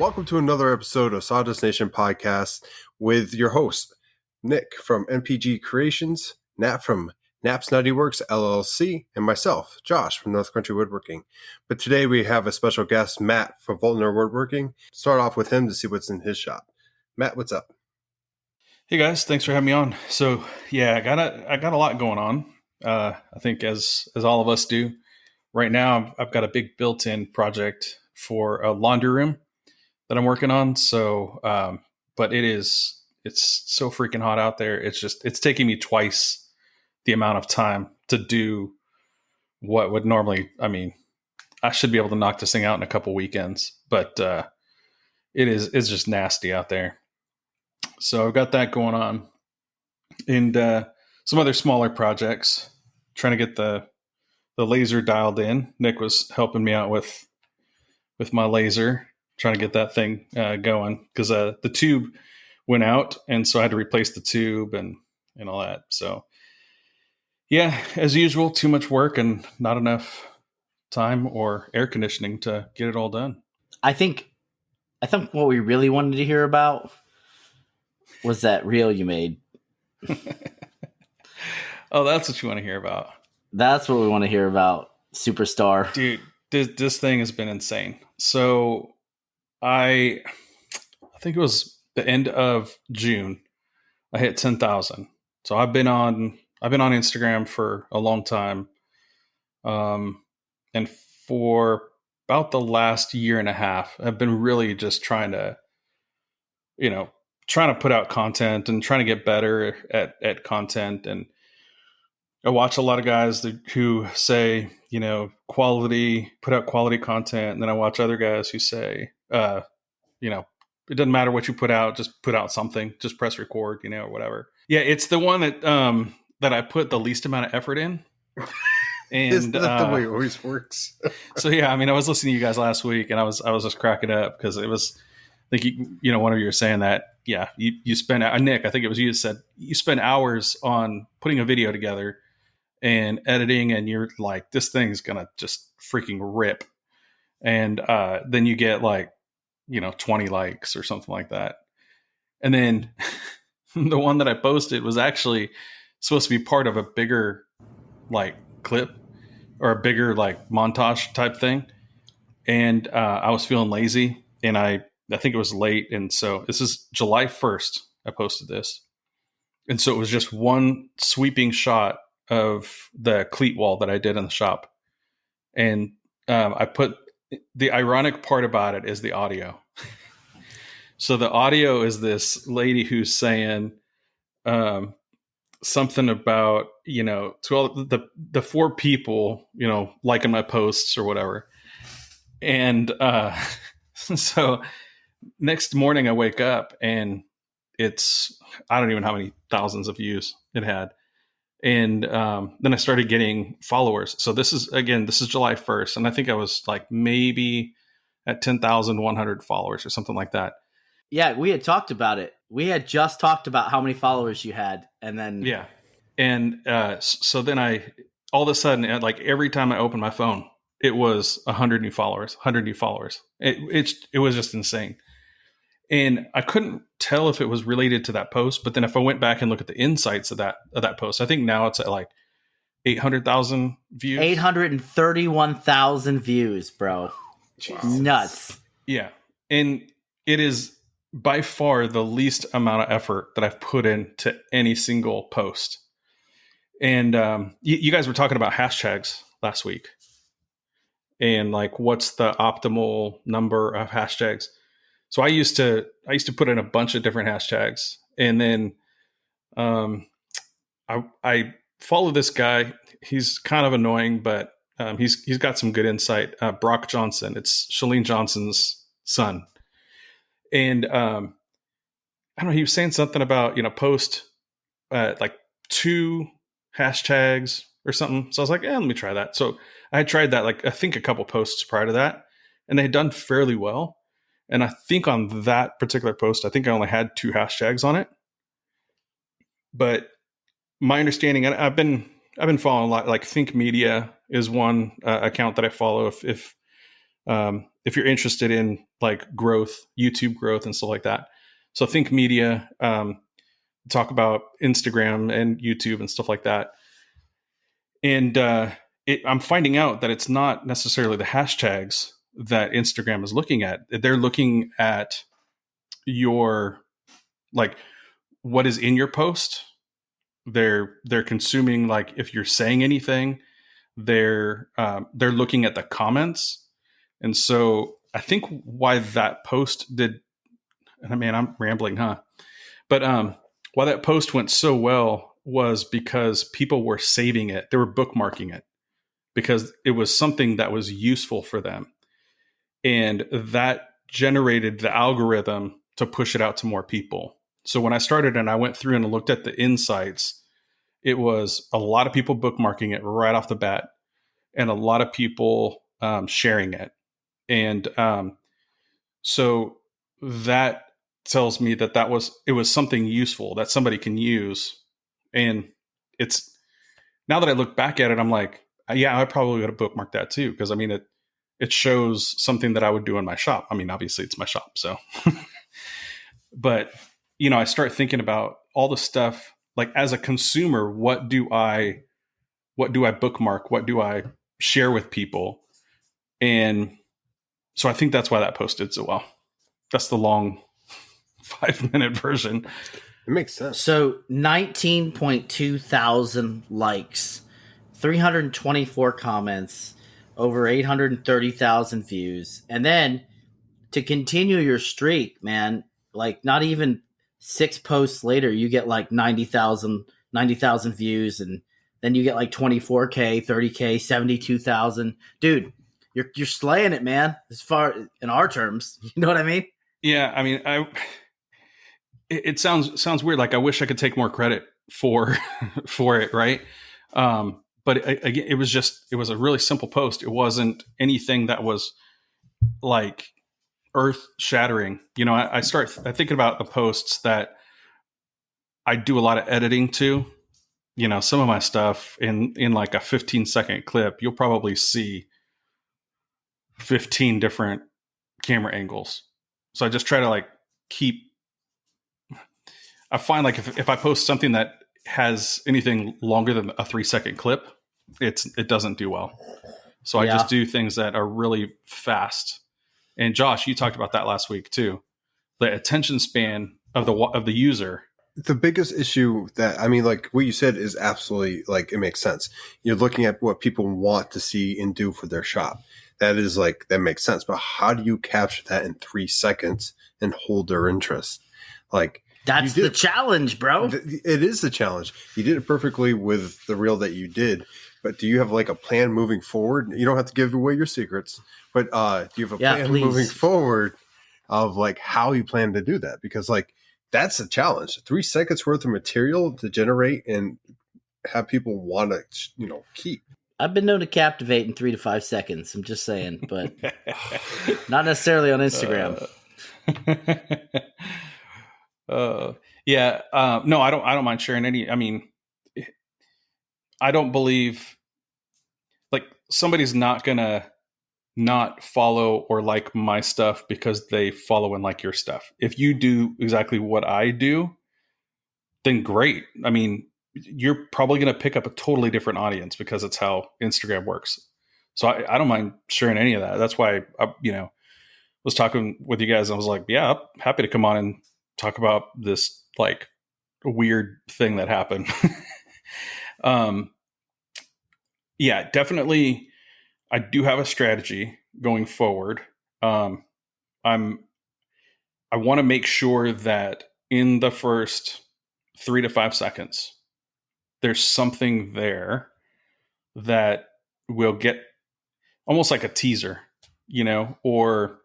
Welcome to another episode of Sawdust Nation Podcast with your host, Nick from MPG Creations, Nat from Nap's Nutty Works LLC, and myself, Josh from North Country Woodworking. But today we have a special guest, Matt from Voeltner Woodworking. Start off with him to see what's in his shop. Matt, what's up? Hey guys, thanks for having me on. So yeah, I got a lot going on. I think as all of us do. Right now, I've got a big built-in project for a laundry room that I'm working on. So, but it's so freaking hot out there. It's taking me twice the amount of time to do what would normally, I should be able to knock this thing out in a couple weekends, but, it's just nasty out there. So I've got that going on and, some other smaller projects, trying to get the laser dialed in. Nick was helping me out with my laser, trying to get that thing going because the tube went out, and so I had to replace the tube and all that. So yeah, as usual, too much work and not enough time or air conditioning to get it all done. I think what we really wanted to hear about was that reel you made. Oh, that's what you want to hear about. That's what we want to hear about, superstar. Dude, this thing has been insane. So I think it was the end of June. I hit 10,000. So I've been on Instagram for a long time. And for about the last year and a half, I've been really just trying to put out content and trying to get better at content. And I watch a lot of guys who say, put out quality content. And then I watch other guys who say, it doesn't matter what you put out, just put out something, just press record, or whatever. Yeah. It's the one that I put the least amount of effort in. And Isn't that the way it always works? So yeah, I was listening to you guys last week and I was just cracking up because it was, I think, one of you were saying that, yeah, you spend, Nick, I think it was you that said you spend hours on putting a video together and editing, and you're like, this thing's going to just freaking rip. And then you get 20 likes or something like that. And then the one that I posted was actually supposed to be part of a bigger clip or a bigger montage type thing. And I was feeling lazy, and I think it was late. And so this is July 1st. I posted this. And so it was just one sweeping shot of the cleat wall that I did in the shop. And I put the ironic part about it is the audio. So the audio is this lady who's saying something about, to all the four people, liking my posts or whatever. And so next morning I wake up and I don't even know how many thousands of views it had. And then I started getting followers. So this is July 1st. And I think I was maybe at 10,100 followers or something like that. Yeah, we had talked about it. We had just talked about how many followers you had. And then... Yeah. And so then all of a sudden, every time I opened my phone, it was 100 new followers. It was just insane. And I couldn't tell if it was related to that post, but then if I went back and look at the insights of that post, I think now it's at 800,000 views. 831,000 views, bro. Jesus. Nuts. Yeah. And it is by far the least amount of effort that I've put into any single post. And you guys were talking about hashtags last week. And what's the optimal number of hashtags? So I used to put in a bunch of different hashtags, and then I follow this guy. He's kind of annoying, but he's got some good insight. Brock Johnson. It's Shalene Johnson's son, and I don't know. He was saying something about post 2 hashtags or something. So I was like, let me try that. So I had tried that I think a couple posts prior to that, and they had done fairly well. And I think on that particular post, I think I only had 2 hashtags on it. But my understanding, and I've been following a lot. Think Media is one account that I follow. If if you're interested in like growth, YouTube growth and stuff like that. So think media, talk about Instagram and YouTube and stuff like that. And I'm finding out that it's not necessarily the hashtags that Instagram is looking at. They're looking at your, like, what is in your post. They're consuming, like, if you're saying anything, they're looking at the comments. And so I think why that post did, I mean, I'm rambling, huh? But why that post went so well was because people were saving it. They were bookmarking it because it was something that was useful for them. And that generated the algorithm to push it out to more people. So when I started and I went through and looked at the insights, it was a lot of people bookmarking it right off the bat and a lot of people sharing it. And so that tells me that it was something useful that somebody can use. And it's, now that I look back at it, I'm like, yeah, I probably would have bookmarked that too. Because I mean, it shows something that I would do in my shop. I mean, obviously it's my shop. So, but you know, I start thinking about all the stuff, like as a consumer, what do I bookmark? What do I share with people? And so I think that's why that post did so well. That's the long 5-minute version. It makes sense. So 19.2 thousand likes, 324 comments, over 830,000 views. And then to continue your streak, man, like not even 6 posts later, you get like 90,000 views. And then you get like 24K, 30K, 72,000. Dude, you're slaying it, man. As far in our terms, you know what I mean? Yeah. I mean, it sounds weird. Like I wish I could take more credit for it. Right. But again, it was a really simple post. It wasn't anything that was like earth shattering. You know, I thinking about the posts that I do a lot of editing to. You know, some of my stuff in like a 15-second clip, you'll probably see 15 different camera angles. So I just try to like I find like if I post something that has anything longer than a 3-second clip, it doesn't do well. So I just do things that are really fast. And Josh, you talked about that last week too. The attention span of the user. The biggest issue that, I mean, like what you said is absolutely, like, it makes sense. You're looking at what people want to see and do for their shop. That is like, that makes sense. But how do you capture that in 3 seconds and hold their interest? Like, that's the challenge, bro. It is the challenge. You did it perfectly with the reel that you did. But do you have like a plan moving forward? You don't have to give away your secrets, but do you have a plan moving forward of like how you plan to do that? Because like that's a challenge. 3 seconds worth of material to generate and have people want to, you know, keep. I've been known to captivate in 3 to 5 seconds. I'm just saying, but not necessarily on Instagram. No, I don't mind sharing any. I mean, I don't believe like somebody's not gonna not follow or like my stuff because they follow and like your stuff. If you do exactly what I do, then great. I mean, you're probably going to pick up a totally different audience because it's how Instagram works. So I don't mind sharing any of that. That's why I, was talking with you guys. I was like, yeah, I'm happy to come on and talk about this like weird thing that happened. Yeah, definitely. I do have a strategy going forward. I want to make sure that in the first 3 to 5 seconds, there's something there that will get almost like a teaser, or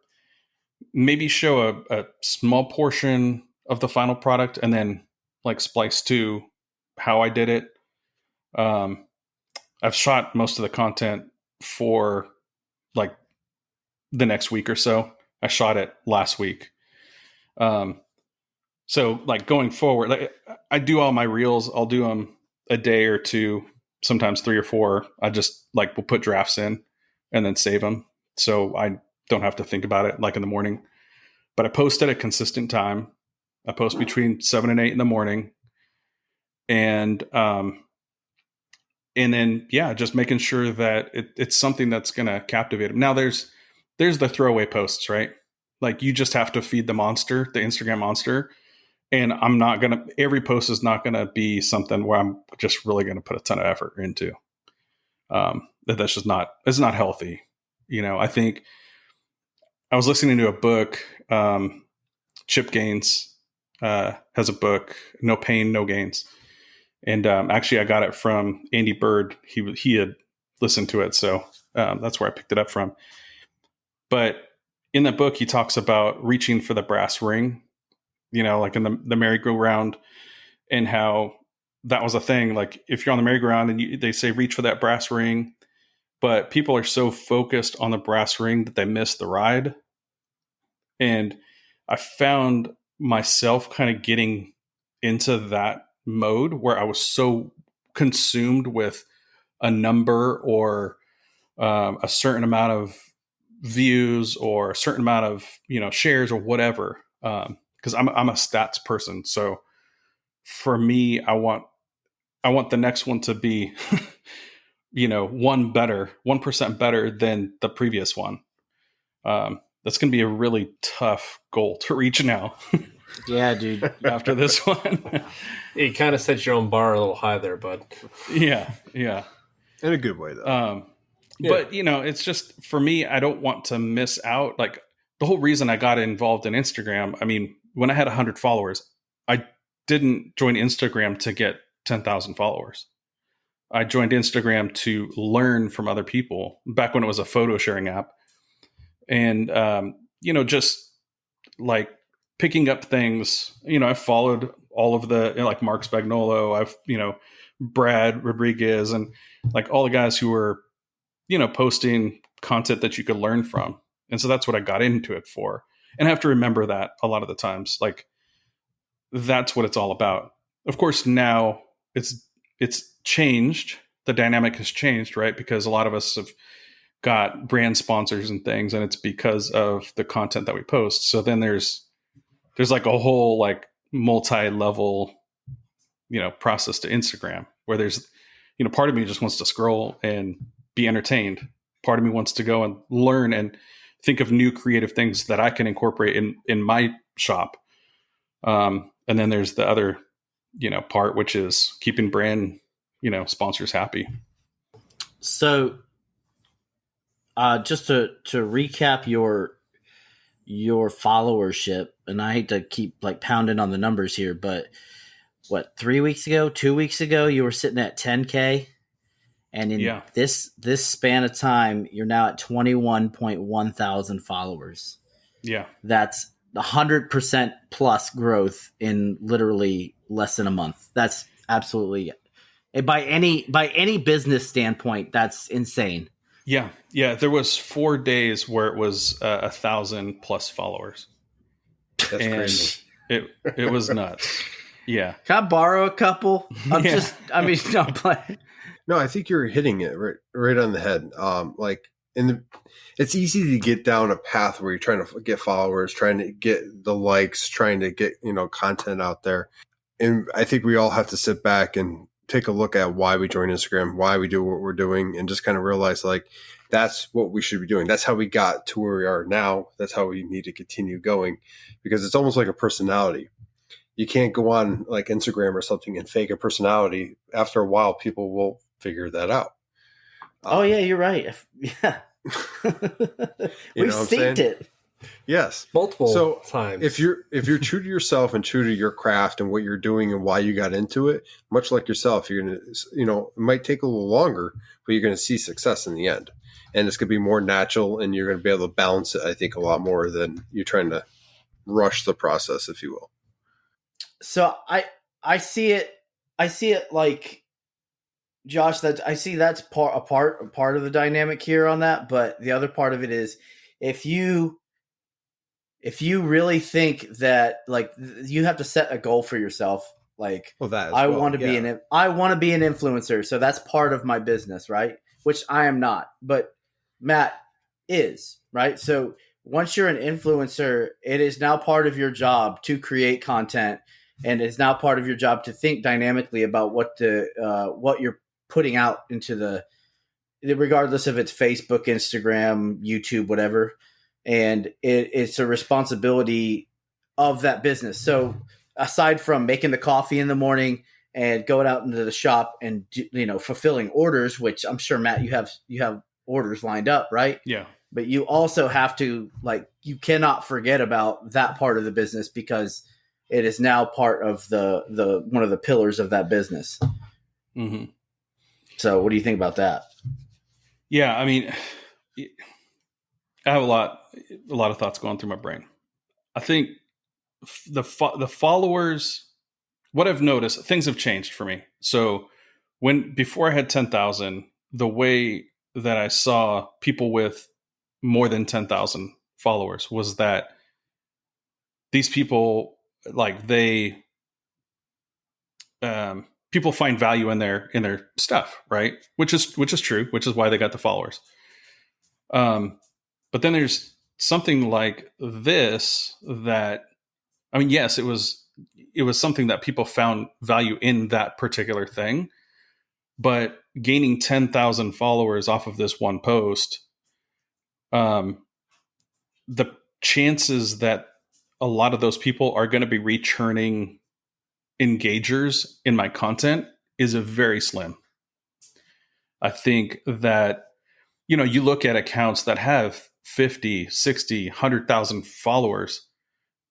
maybe show a small portion of the final product and then like splice to how I did it. I've shot most of the content for like the next week or so. I shot it last week. So like going forward, like I do all my reels. I'll do them a day or two, sometimes 3 or 4. I just like will put drafts in and then save them. So I don't have to think about it like in the morning. But I post at a consistent time. I post between 7 and 8 in the morning. And then, just making sure that it's something that's going to captivate them. Now there's the throwaway posts, right? Like you just have to feed the monster, the Instagram monster. And every post is not going to be something where I'm just really going to put a ton of effort into. That's just it's not healthy. I think I was listening to a book, Chip Gaines has a book, No Pain, No Gains. And actually I got it from Andy Bird. He had listened to it. So that's where I picked it up from. But in the book, he talks about reaching for the brass ring, like in the merry-go-round, and how that was a thing. Like if you're on the merry-go-round and they say reach for that brass ring, but people are so focused on the brass ring that they miss the ride. And I found myself kind of getting into that mode where I was so consumed with a number or a certain amount of views or a certain amount of shares or whatever, because I'm a stats person. So for me, I want the next one to be 1% better than the previous one. That's going to be a really tough goal to reach now. Yeah, dude. After this one. You kind of set your own bar a little high there, bud. Yeah. In a good way, though. But, it's just, for me, I don't want to miss out. Like, the whole reason I got involved in Instagram, I mean, when I had 100 followers, I didn't join Instagram to get 10,000 followers. I joined Instagram to learn from other people back when it was a photo sharing app. And, just like picking up things, I've followed all of the, like Mark Spagnolo, I've, Brad Rodriguez, and like all the guys who were, posting content that you could learn from. And so that's what I got into it for. And I have to remember that a lot of the times, like that's what it's all about. Of course, now it's changed. The dynamic has changed, right? Because a lot of us have got brand sponsors and things, and it's because of the content that we post. So then there's like a whole like multi-level, process to Instagram where there's, part of me just wants to scroll and be entertained. Part of me wants to go and learn and think of new creative things that I can incorporate in my shop. And then there's the other, part, which is keeping brand, sponsors happy. So, just to recap your followership, and I hate to keep like pounding on the numbers here, but 2 weeks ago, you were sitting at 10K. And in this span of time, you're now at 21.1 thousand followers. Yeah. That's 100% plus growth in literally less than a month. That's absolutely, by any business standpoint, that's insane. Yeah. Yeah. There was 4 days where it was 1,000 plus followers. That's crazy. It was nuts. Yeah. Can I borrow a couple? I'm playing. No, I think you're hitting it right on the head. It's easy to get down a path where you're trying to get followers, trying to get the likes, trying to get, content out there. And I think we all have to sit back and take a look at why we join Instagram, why we do what we're doing, and just kind of realize like that's what we should be doing. That's how we got to where we are now. That's how we need to continue going, because it's almost like a personality. You can't go on like Instagram or something and fake a personality. After a while, people will figure that out. Oh yeah, you're right. Yeah. We've synced it. Yes. Multiple times. If you're true to yourself and true to your craft and what you're doing and why you got into it, much like yourself, you're going to, it might take a little longer, but you're going to see success in the end. And it's going to be more natural, and you're going to be able to balance it, I think, a lot more than you're trying to rush the process, if you will. So I see it like, Josh, that's a part of the dynamic here on that, but the other part of it is if you really think that like you have to set a goal for yourself, like I want to be an influencer, so that's part of my business, right? Which I am not. But Matt, is, right? So once you're an influencer, it is now part of your job to create content, and it's now part of your job to think dynamically about what you're putting out into the, regardless if it's Facebook, Instagram, YouTube, whatever. And it's a responsibility of that business. So aside from making the coffee in the morning and going out into the shop and, fulfilling orders, which I'm sure, Matt, you have orders lined up, right? Yeah. But you also have to, you cannot forget about that part of the business, because it is now part of the one of the pillars of that business. Mm-hmm. So what do you think about that? Yeah, I mean, I have a lot of thoughts going through my brain. I think the followers, what I've noticed, things have changed for me. So before I had 10,000, the way that I saw people with more than 10,000 followers was that these people, people find value in their stuff, right? Which is true, which is why they got the followers. But then there's something like this that, I mean, yes, it was something that people found value in, that particular thing, but gaining 10,000 followers off of this one post, the chances that a lot of those people are going to be returning engagers in my content is a very slim. I think that, you look at accounts that have 50, 60, 100,000 followers,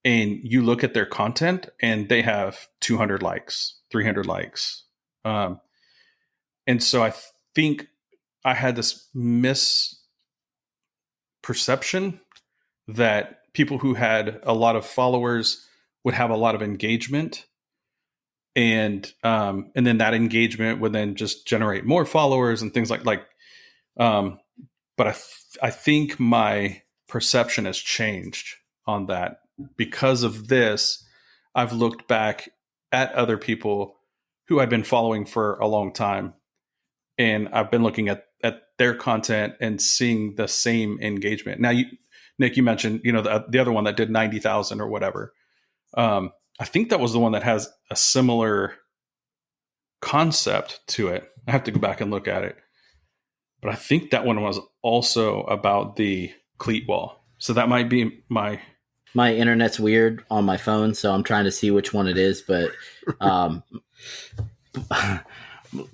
and you look at their content and they have 200 likes, 300 likes. And so I think I had this misperception that people who had a lot of followers would have a lot of engagement. And then that engagement would then just generate more followers and things but I think my perception has changed on that. Because of this, I've looked back at other people who I've been following for a long time, and I've been looking at their content and seeing the same engagement. Now, Nick, you mentioned, the other one that did 90,000 or whatever. I think that was the one that has a similar concept to it. I have to go back and look at it. But I think that one was also about the cleat wall. So that might be my internet's weird on my phone, so I'm trying to see which one it is. But but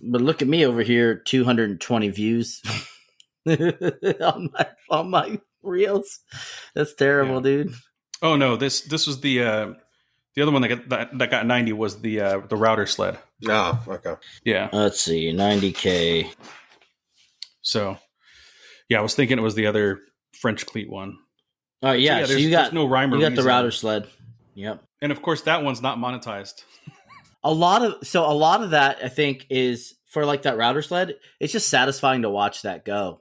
look at me over here, 220 views on my reels. That's terrible, dude. Oh no, this was the other one that got 90 was the router sled. Oh, okay. Yeah. Let's see, 90K. So, yeah, I was thinking it was the other French cleat one. Oh yeah, so you got no rhyme or you got the reason. router sled. Yep. And of course, that one's not monetized. A lot of that, I think, is for that router sled. It's just satisfying to watch that go.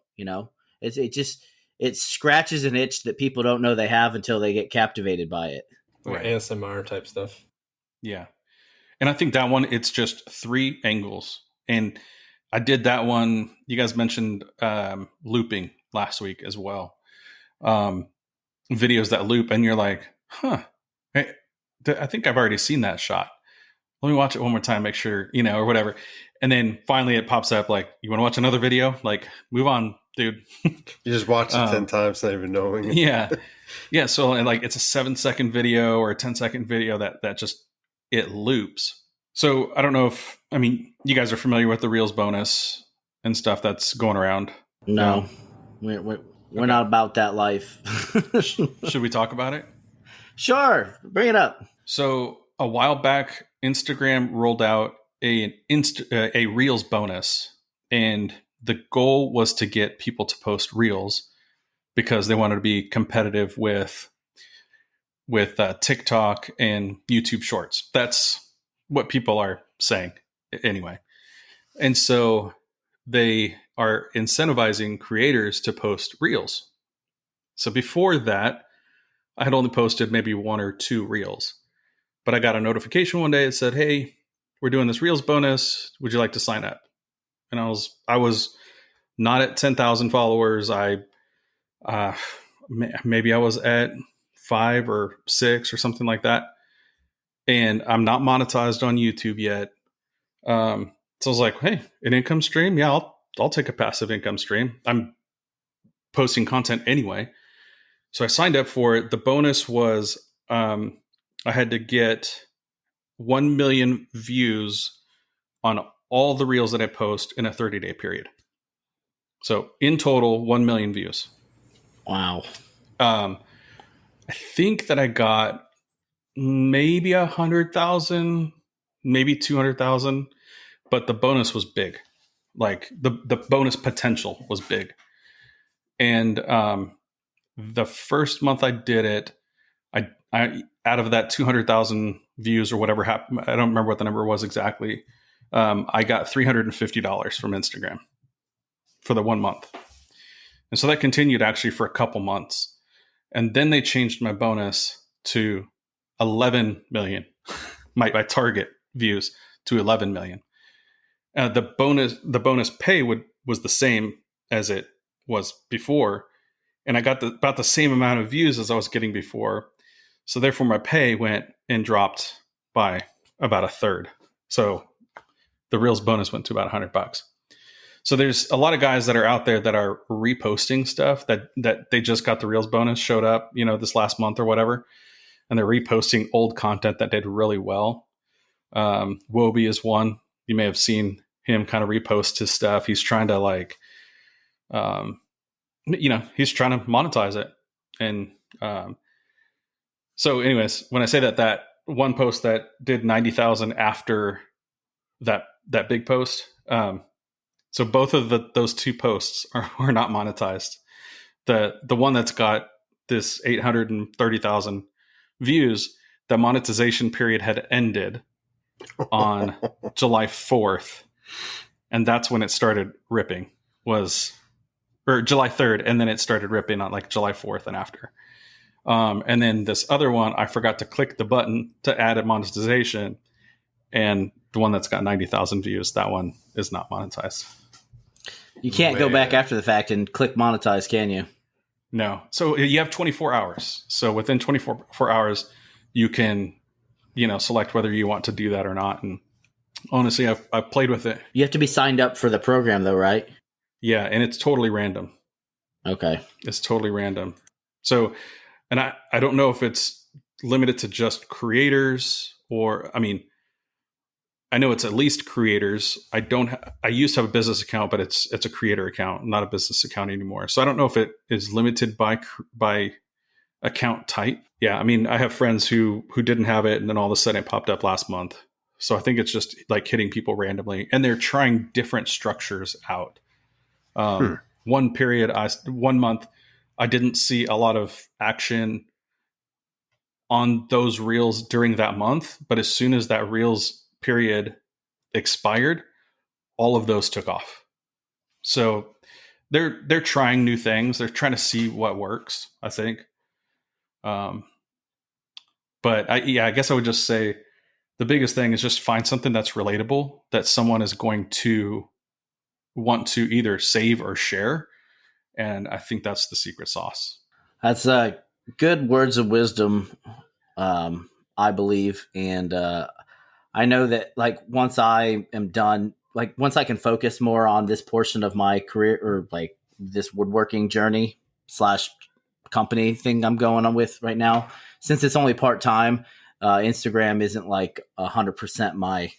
It scratches an itch that people don't know they have until they get captivated by it. Or Right. ASMR type stuff. Yeah. And I think that one, it's just 3 angles. And I did that one. You guys mentioned looping last week as well. Videos that loop, and you're like, huh, I think I've already seen that shot. Let me watch it one more time, make sure, or whatever. And then finally it pops up like, you want to watch another video? Move on, dude. You just watch it 10 times, not even knowing it. Yeah. Yeah. So it's a 7-second video or a 10-second video that just, it loops. So I don't know you guys are familiar with the Reels bonus and stuff that's going around. No, we're not about that life. Should we talk about it? Sure. Bring it up. So a while back, Instagram rolled out a Reels bonus, and the goal was to get people to post Reels because they wanted to be competitive with TikTok and YouTube Shorts. That's what people are saying anyway. And so they are incentivizing creators to post Reels. So before that, I had only posted maybe 1 or 2 Reels, but I got a notification one day that said, hey, we're doing this Reels bonus. Would you like to sign up? And I was not at 10,000 followers. I maybe I was at 5 or 6 or something like that. And I'm not monetized on YouTube yet. So I was like, hey, an income stream? Yeah, I'll take a passive income stream. I'm posting content anyway. So I signed up for it. The bonus was I had to get 1 million views on all the reels that I post in a 30-day period. So in total, 1 million views. Wow. I think that I got maybe 100,000, maybe 200,000, but the bonus was big. Like the bonus potential was big. And the first month I did it, I out of that 200,000 views or whatever happened, I don't remember what the number was exactly. I got $350 from Instagram for the 1 month. And so that continued actually for a couple months. And then they changed my bonus to 11 million, my target views to 11 million. The bonus pay was the same as it was before. And I got about the same amount of views as I was getting before. So therefore my pay went and dropped by about a third. So the Reels bonus went to about $100. So there's a lot of guys that are out there that are reposting stuff that they just got the Reels bonus, showed up, this last month or whatever. And they're reposting old content that did really well. Wobie is one. You may have seen him kind of repost his stuff. He's trying to he's trying to monetize it. And so anyways, when I say that one post that did 90,000 after that big post, so both of those two posts are not monetized. The one that's got this 830,000 views, the monetization period had ended on July 4th. And that's when it started ripping, or July 3rd. And then it started ripping on like July 4th and after. And then this other one, I forgot to click the button to add a monetization. And the one that's got 90,000 views, that one is not monetized. You can't go back after the fact and click monetize, can you? No. So you have 24 hours. So within 24 hours, you can, select whether you want to do that or not. And honestly, I've played with it. You have to be signed up for the program though, right? Yeah. And it's totally random. Okay. It's totally random. So, and I don't know if it's limited to just creators or, I know it's at least creators. I used to have a business account, but it's a creator account, not a business account anymore. So I don't know if it is limited by account type. Yeah. I have friends who didn't have it and then all of a sudden it popped up last month. So I think it's just like hitting people randomly and they're trying different structures out. 1 month, I didn't see a lot of action on those reels during that month. But as soon as that reels period expired, all of those took off. So they're trying new things. They're trying to see what works, I think. But I guess I would just say the biggest thing is just find something that's relatable that someone is going to want to either save or share. And I think that's the secret sauce. That's good words of wisdom, I believe. And I know that once I am done, once I can focus more on this portion of my career or this woodworking journey / company thing I'm going on with right now, since it's only part-time, Instagram isn't 100%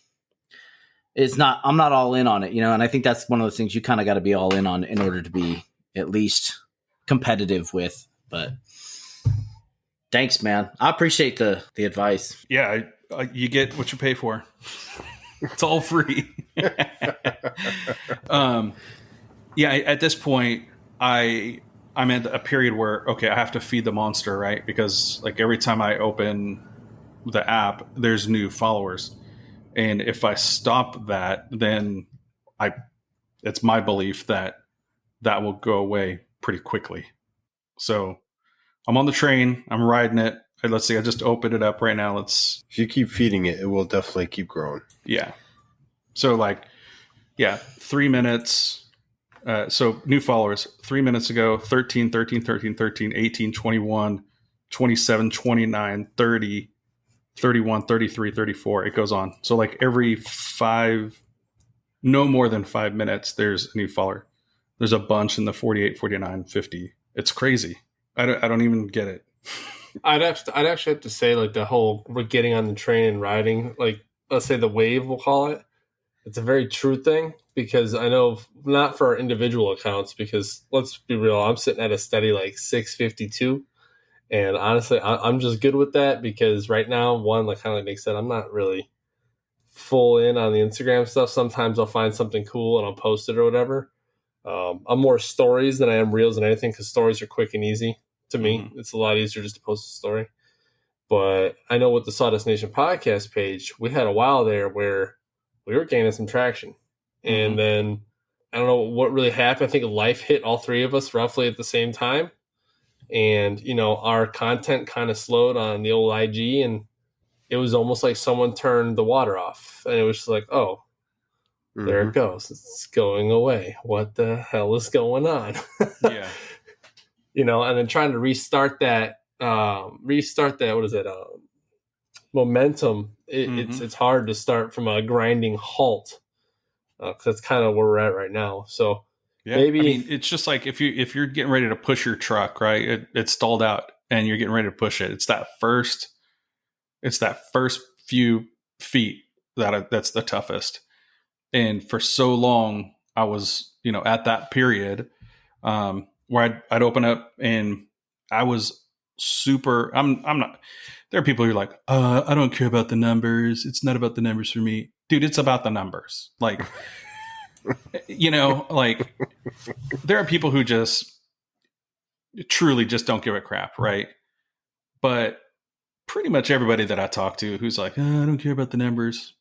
I'm not all in on it, and I think that's one of those things you kind of got to be all in on in order to be at least competitive with. But thanks, man. I appreciate the advice. Yeah. You get what you pay for. It's all free. At this point, I'm in a period where, okay, I have to feed the monster, right? Because every time I open the app, there's new followers. And if I stop that, then it's my belief that will go away pretty quickly. So I'm on the train. I'm riding it. Let's see. I just opened it up right now. If you keep feeding it, it will definitely keep growing. Yeah. So 3 minutes, So new followers 3 minutes ago, 13, 13, 13, 13, 18, 21, 27, 29, 30, 31, 33, 34. It goes on. So like every no more than 5 minutes, there's a new follower. There's a bunch in the 48, 49, 50. It's crazy. I don't even get it. I'd actually have to say, like, the whole we're getting on the train and riding, like, let's say the wave, we'll call it. It's a very true thing, because I know, not for our individual accounts, because let's be real, I'm sitting at a steady like 652, and honestly, I'm just good with that, because right now, one, like kind of like Nick said, I'm not really full in on the Instagram stuff. Sometimes I'll find something cool and I'll post it or whatever. I'm more stories than I am reels and anything, because stories are quick and easy to me. Mm-hmm. It's a lot easier just to post a story. But I know with the Sawdust Nation podcast page, we had a while there where we were gaining some traction. And then I don't know what really happened. I think life hit all three of us roughly at the same time. And, you know, our content kind of slowed on the old IG, and it was almost like someone turned the water off. And it was just like, oh, there it goes. It's going away. What the hell is going on? Yeah. You know, and then trying to restart that, what is it? Momentum. It's hard to start from a grinding halt, because that's kind of where we're at right now. So yeah, maybe I mean, it's just like if you're getting ready to push your truck, right? It's stalled out and you're getting ready to push it. It's that first few feet that's the toughest. And for so long, I was, you know, at that period where I'd open up and I was super. I'm not. There are people who are like, I don't care about the numbers. It's not about the numbers for me, dude. It's about the numbers. Like, you know, like there are people who just truly just don't give a crap, right? But pretty much everybody that I talk to who's like, I don't care about the numbers,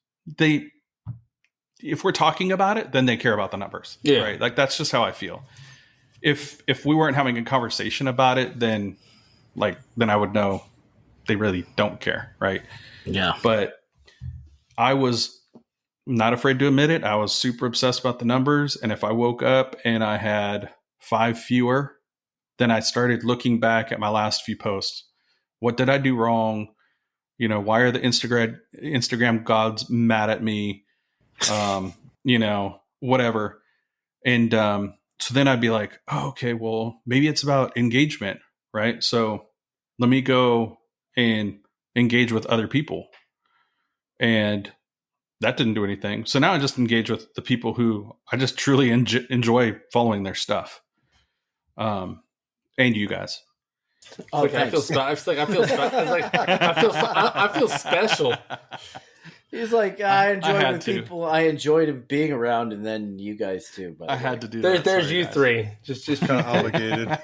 if we're talking about it, then they care about the numbers. Yeah. Right. Like that's just how I feel. If we weren't having a conversation about it, then I would know they really don't care. Right. Yeah. But I was not afraid to admit it. I was super obsessed about the numbers. And if I woke up and I had 5 fewer, then I started looking back at my last few posts. What did I do wrong? You know, why are the Instagram gods mad at me? You know, whatever. And so then I'd be like, oh, okay, well, maybe it's about engagement, right? So let me go and engage with other people. And that didn't do anything. So now I just engage with the people who I just truly enjoy following their stuff. And you guys. Oh, I feel special. He's like, I enjoy the people I enjoyed being around, and then you guys too. But I had to do that. There's you guys. Three. Just kind of obligated.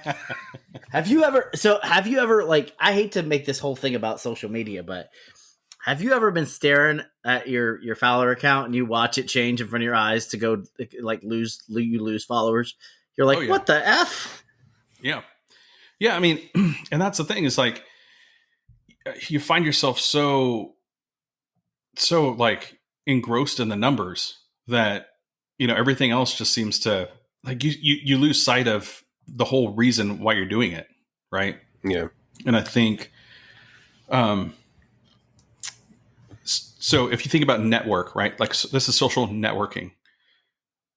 Have you ever like, I hate to make this whole thing about social media, but have you ever been staring at your follower account and you watch it change in front of your eyes to go like you lose followers? You're like, oh, yeah. What the F? Yeah. Yeah. I mean, and that's the thing is like, you find yourself so like engrossed in the numbers that, you know, everything else just seems to like you lose sight of the whole reason why you're doing it. Right. Yeah. And I think, so if you think about network, right, like so this is social networking.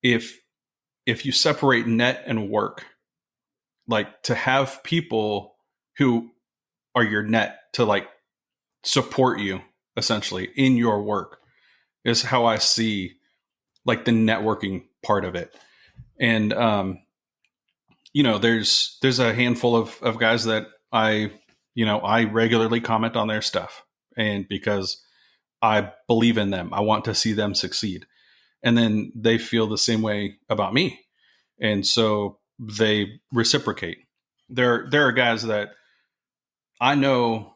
If you separate net and work, like to have people who are your net to like support you essentially in your work is how I see like the networking part of it. And, you know, there's a handful of guys that I regularly comment on their stuff, and because I believe in them, I want to see them succeed. And then they feel the same way about me. And so they reciprocate. There are guys that I know,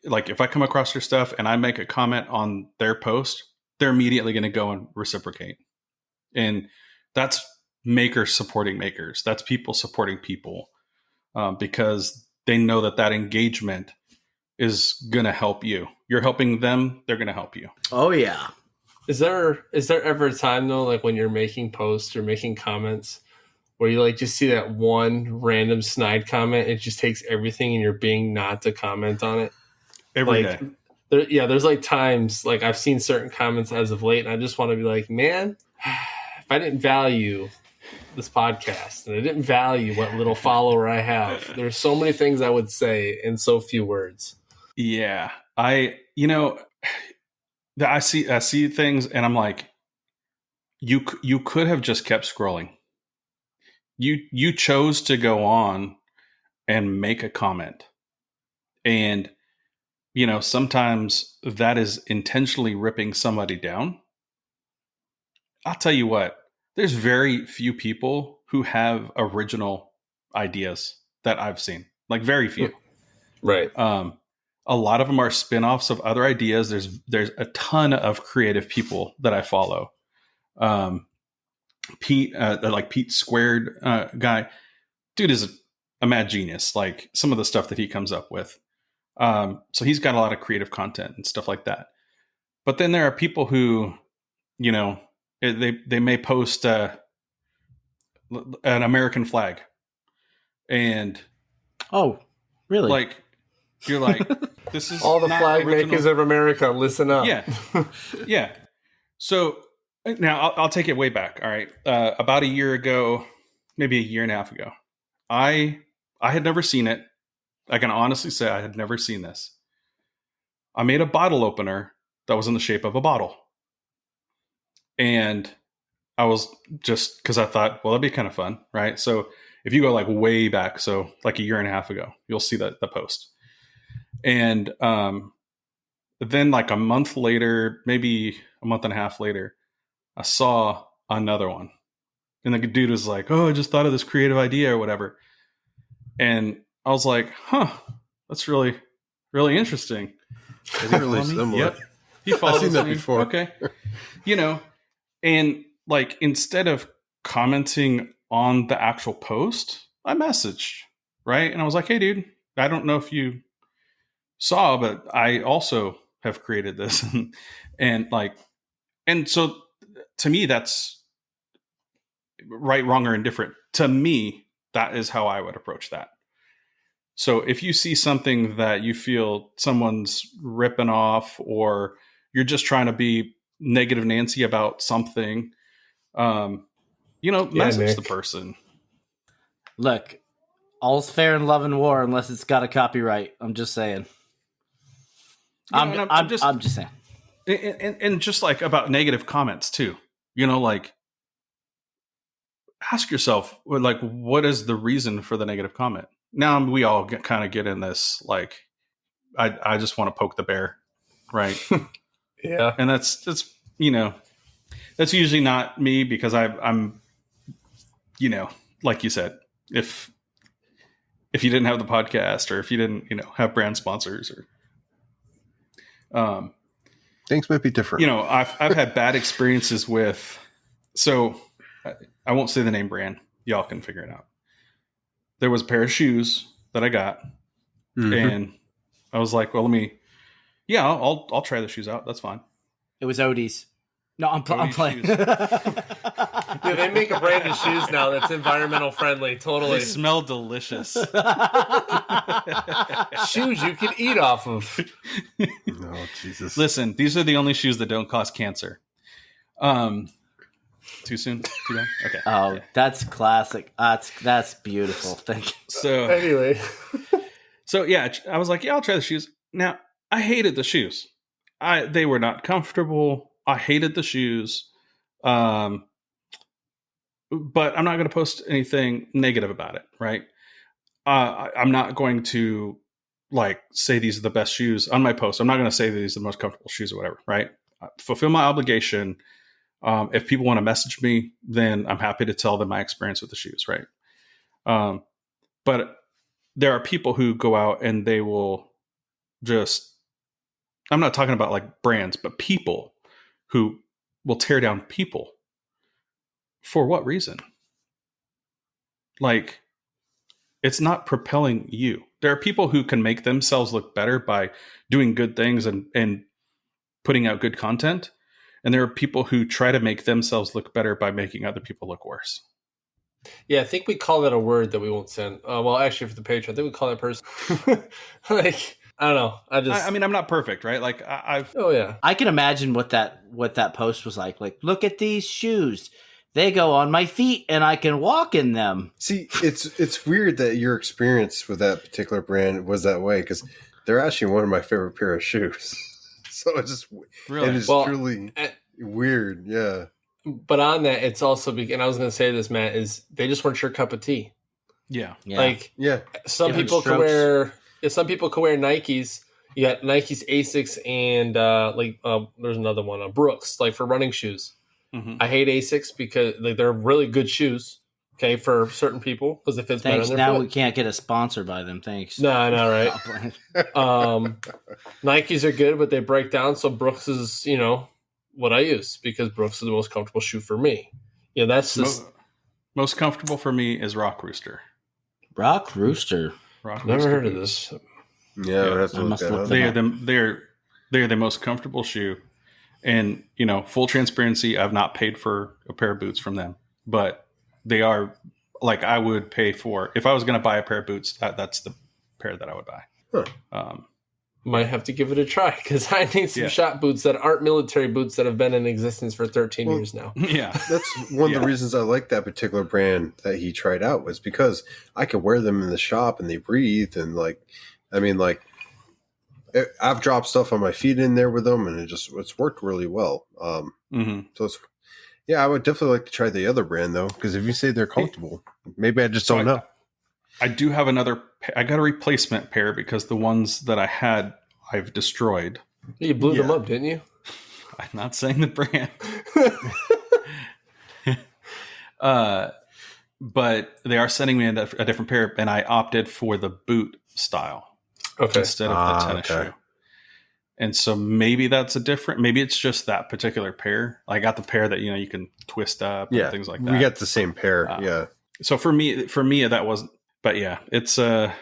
like if I come across their stuff and I make a comment on their post, they're immediately going to go and reciprocate. And that's makers supporting makers. That's people supporting people, because they know that engagement is going to help you. You're helping them, they're going to help you. Oh yeah. Is there ever a time though, like when you're making posts or making comments where you like just see that one random snide comment. It just takes everything in your being not to comment on it. Every like, day. There's like times like I've seen certain comments as of late, and I just want to be like, man, if I didn't value this podcast and I didn't value what little follower I have, there's so many things I would say in so few words. Yeah, I see things, and I'm like, you could have just kept scrolling. You chose to go on and make a comment, and sometimes that is intentionally ripping somebody down. I'll tell you what, there's very few people who have original ideas that I've seen, like very few. Right. A lot of them are spin-offs of other ideas. There's a ton of creative people that I follow. Pete, like Pete Squared guy, dude is a mad genius. Like some of the stuff that he comes up with. So he's got a lot of creative content and stuff like that. But then there are people who, they may post an American flag, and really? Like you're like, this is all the flag original. makers of America. Listen up. Yeah, yeah. So now I'll take it way back. All right, about a year ago, maybe a year and a half ago, I had never seen it. I can honestly say I had never seen this. I made a bottle opener that was in the shape of a bottle. And I was just, because I thought, well, that'd be kind of fun, right? So if you go like way back, so like a year and a half ago, you'll see the post. And then like a month later, maybe a month and a half later, I saw another one. And the dude was like, oh, I just thought of this creative idea or whatever. And I was like, huh, that's really, really interesting. Is it really similar? Yep. He follows I've seen that me. before. Okay. And like, instead of commenting on the actual post, I messaged, right? And I was like, hey, dude, I don't know if you saw, but I also have created this. and so to me, that's right, wrong, or indifferent. To me, that is how I would approach that. So if you see something that you feel someone's ripping off, or you're just trying to be negative Nancy about something, message the person. Look, all's fair in love and war unless it's got a copyright. I'm just saying. I'm just saying. And just like about negative comments too, like ask yourself, like, what is the reason for the negative comment? Now we all kind of get in this, like, I just want to poke the bear, right? Yeah. And that's usually not me, because I'm, like you said, if you didn't have the podcast, or if you didn't, have brand sponsors, or things might be different. I've had bad experiences with, so I won't say the name brand. Y'all can figure it out. There was a pair of shoes that I got, and I was like, well, I'll try the shoes out. That's fine. It was Odie's. No, I'm playing. Yeah, they make a brand of shoes now that's environmental friendly. Totally. They smell delicious. Shoes you can eat off of. Oh, Jesus. Listen, these are the only shoes that don't cause cancer. Too soon? Too bad? Okay. Oh, that's classic. That's beautiful. Thank you. So anyway. So yeah, I was like, yeah, I'll try the shoes. Now, I hated the shoes. They were not comfortable. I hated the shoes. But I'm not going to post anything negative about it, right? I'm not going to like say these are the best shoes on my post. I'm not going to say these are the most comfortable shoes or whatever, right? Fulfill my obligation. If people want to message me, then I'm happy to tell them my experience with the shoes, right? But there are people who go out and they will just, I'm not talking about like brands, but people who will tear down people. For what reason? Like, it's not propelling you. There are people who can make themselves look better by doing good things and putting out good content. And there are people who try to make themselves look better by making other people look worse. Yeah, I think we call that a word that we won't send. Well, actually, for the Patreon, I think we call that person. Like, I don't know. I mean, I'm not perfect, right? Like I've. Oh yeah. I can imagine what that post was like. Like, look at these shoes. They go on my feet and I can walk in them. See, it's weird that your experience with that particular brand was that way, because they're actually one of my favorite pair of shoes. So it's just Really? it is truly weird, yeah. But on that, it's also and I was going to say this, Matt, is they just weren't your cup of tea. Yeah. Like some Different people strokes. some people can wear Nikes. You got Nikes Asics and there's another one, Brooks, like for running shoes. Mm-hmm. I hate Asics because they're really good shoes. Okay, for certain people because it fits better Thanks. on their Now foot. we can't get a sponsor by them. Thanks. No, right. Nikes are good, but they break down. So Brooks is, what I use because Brooks is the most comfortable shoe for me. That's just most comfortable for me is Rock Rooster. Rock Rooster. Never heard of this. Yeah, that's what they're the most comfortable shoe. And, full transparency, I've not paid for a pair of boots from them, but they are like I would pay for if I was going to buy a pair of boots. That's the pair that I would buy. Huh. Might have to give it a try because I need some shop boots that aren't military boots that have been in existence for 13 years now. Yeah. That's one of the reasons I like that particular brand that he tried out was because I could wear them in the shop and they breathe. And I've dropped stuff on my feet in there with them and it's worked really well. So I would definitely like to try the other brand though, because if you say they're comfortable, maybe I just don't know. I do have I got a replacement pair because the ones that I had, I've destroyed. You blew them up, didn't you? I'm not saying the brand. But they are sending me a different pair, and I opted for the boot style instead of the tennis shoe. And so maybe maybe it's just that particular pair. I got the pair that, you can twist up and things like that. We got the same pair. So for me, that wasn't, but yeah, it's, I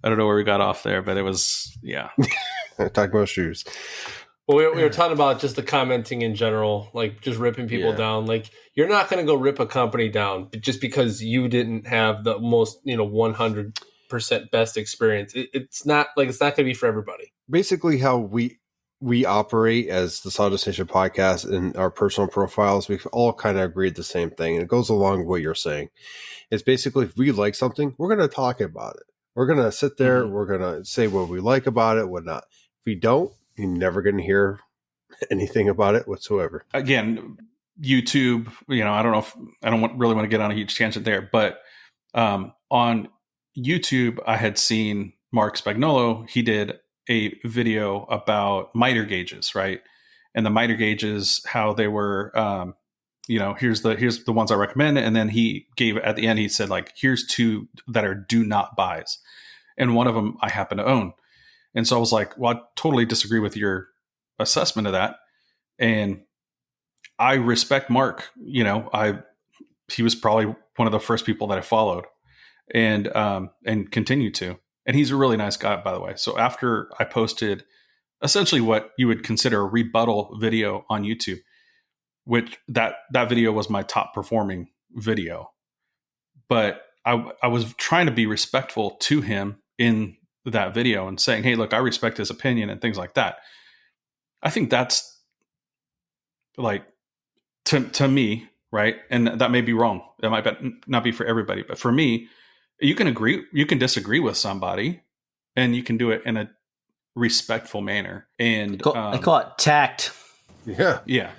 don't know where we got off there, but it was, Talk about shoes. Well, we were talking about just the commenting in general, like just ripping people down. Like you're not going to go rip a company down just because you didn't have the most, 100% best experience. It's not going to be for everybody. Basically, how we operate as the Sawdust Nation podcast and our personal profiles, we've all kind of agreed the same thing, and it goes along with what you're saying. It's basically if we like something, we're going to talk about it. We're going to sit there. We're going to say what we like about it, what not. If we don't, you're never going to hear anything about it whatsoever. Again, YouTube, I don't know if I don't really want to get on a huge tangent there, but on YouTube, I had seen Mark Spagnolo. He did a video about miter gauges, right? And the miter gauges, how they were, here's the ones I recommend. And then he gave at the end, he said like, here's 2 that are do not buys. And one of them I happen to own. And so I was like, well, I totally disagree with your assessment of that. And I respect Mark. He was probably one of the first people that I followed and continue to. And he's a really nice guy, by the way. So after I posted essentially what you would consider a rebuttal video on YouTube, which that video was my top performing video. But I was trying to be respectful to him in that video and saying, hey, look, I respect his opinion and things like that. I think that's like to me, right? And that may be wrong. That might not be for everybody, but for me, you can agree, you can disagree with somebody and you can do it in a respectful manner. And I call it tact. Yeah. Yeah.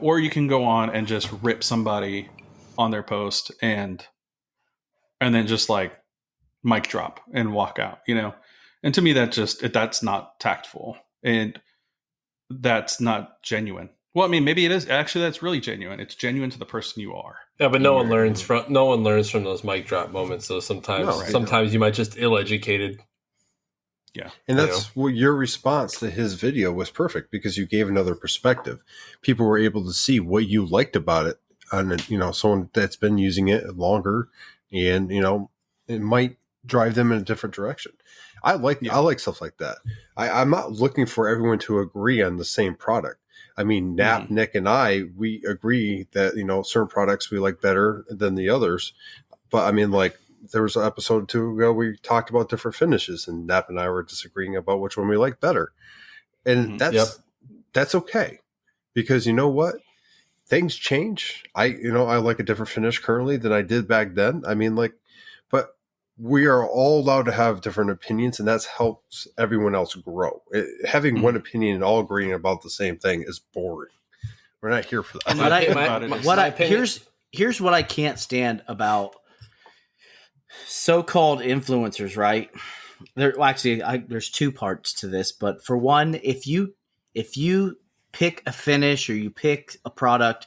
Or you can go on and just rip somebody on their post and then just like mic drop and walk out, and to me that's not tactful and that's not genuine. Well, I mean, maybe it is actually, that's really genuine. It's genuine to the person you are. Yeah, but no one learns from those mic drop moments. So sometimes you might just ill-educated. Yeah. And that's what your response to his video was perfect because you gave another perspective. People were able to see what you liked about it on, someone that's been using it longer and, it might drive them in a different direction. I like stuff like that. I'm not looking for everyone to agree on the same product. I mean, Nap, Nick, and I, we agree that, certain products we like better than the others. But I mean, like, there was an episode or two ago we talked about different finishes, and Nap and I were disagreeing about which one we like better. And that's okay, because you know what? Things change. I like a different finish currently than I did back then. I mean, like, but we are all allowed to have different opinions, and that helps everyone else grow. Having one opinion and all agreeing about the same thing is boring. We're not here for that. Here's what I can't stand about so-called influencers, right? There's two parts to this, but for one, if you pick a finish or you pick a product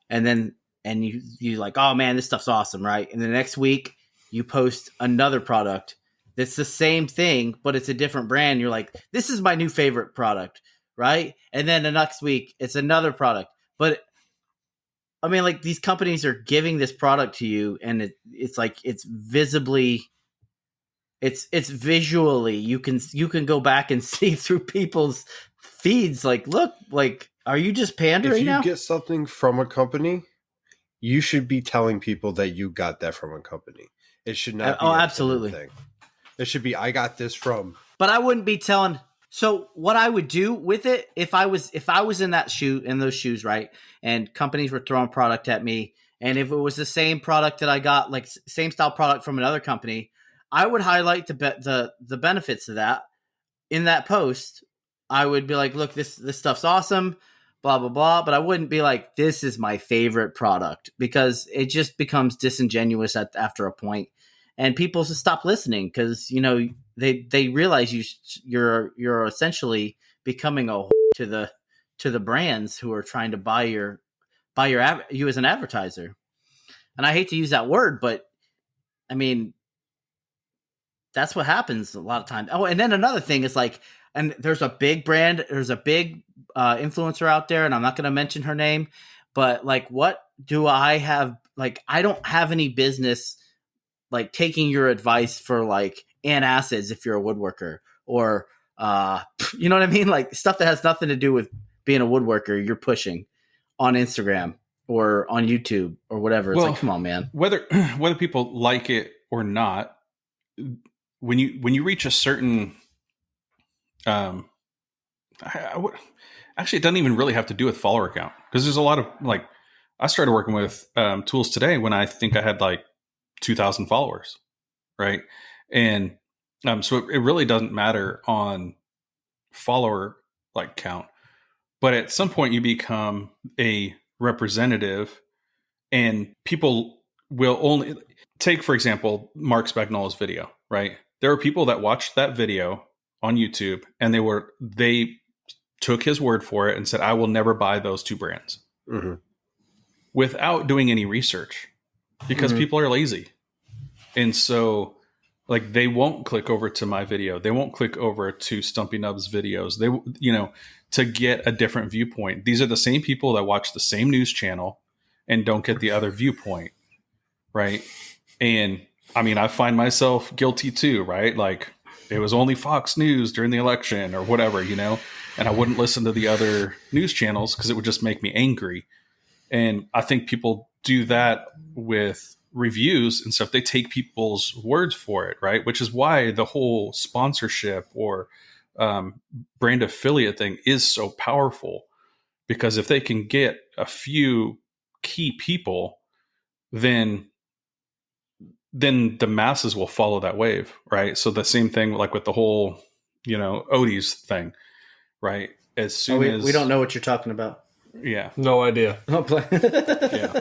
and you like, oh man, this stuff's awesome, right? And the next week you post another product that's the same thing, but it's a different brand. You're like, this is my new favorite product, right? And then the next week it's another product. But I mean, like, these companies are giving this product to you, and it's like, it's visibly, it's visually, you can go back and see through people's feeds. Like, look, like, are you just pandering now? If you get something from a company, you should be telling people that you got that from a company. It should not be absolutely thing. It should be, I got this from. But I wouldn't be telling. So what I would do with it, if I was in those shoes, right, and companies were throwing product at me, and if it was the same product that I got, like same style product from another company, I would highlight the benefits of that in that post. I would be like, look, this stuff's awesome, blah blah blah. But I wouldn't be like, this is my favorite product, because it just becomes disingenuous after a point, and people just stop listening because they realize you're essentially becoming a to the brands who are trying to buy you as an advertiser. And I hate to use that word, but I mean, that's what happens a lot of times. Oh, and then another thing is like, and there's a big brand, there's a big influencer out there, and I'm not going to mention her name, but like, what do I have? Like, I don't have any business like taking your advice for like antacids if you're a woodworker, or you know what I mean? Like, stuff that has nothing to do with being a woodworker, you're pushing on Instagram or on YouTube or whatever. It's like, come on, man. Whether people like it or not, when you reach a certain actually, it doesn't even really have to do with follower count, because there's a lot of, like, I started working with tools today when I think I had like 2,000 followers, right? And so it really doesn't matter on follower like count, but at some point you become a representative, and people will only take, for example, Mark Spagnola's video, right? There are people that watched that video on YouTube, and they took his word for it and said, I will never buy those two brands, without doing any research, because people are lazy. And so, like, they won't click over to my video. They won't click over to Stumpy Nub's videos. To get a different viewpoint. These are the same people that watch the same news channel and don't get the other viewpoint, right? And I mean, I find myself guilty too, right? Like, it was only Fox News during the election or whatever, and I wouldn't listen to the other news channels because it would just make me angry. And I think people do that with reviews and stuff. They take people's words for it, right? Which is why the whole sponsorship or brand affiliate thing is so powerful, because if they can get a few key people, then the masses will follow that wave, right? So the same thing like with the whole, Odie's thing, right? As soon as we don't know what you're talking about. Yeah. No idea. Yeah.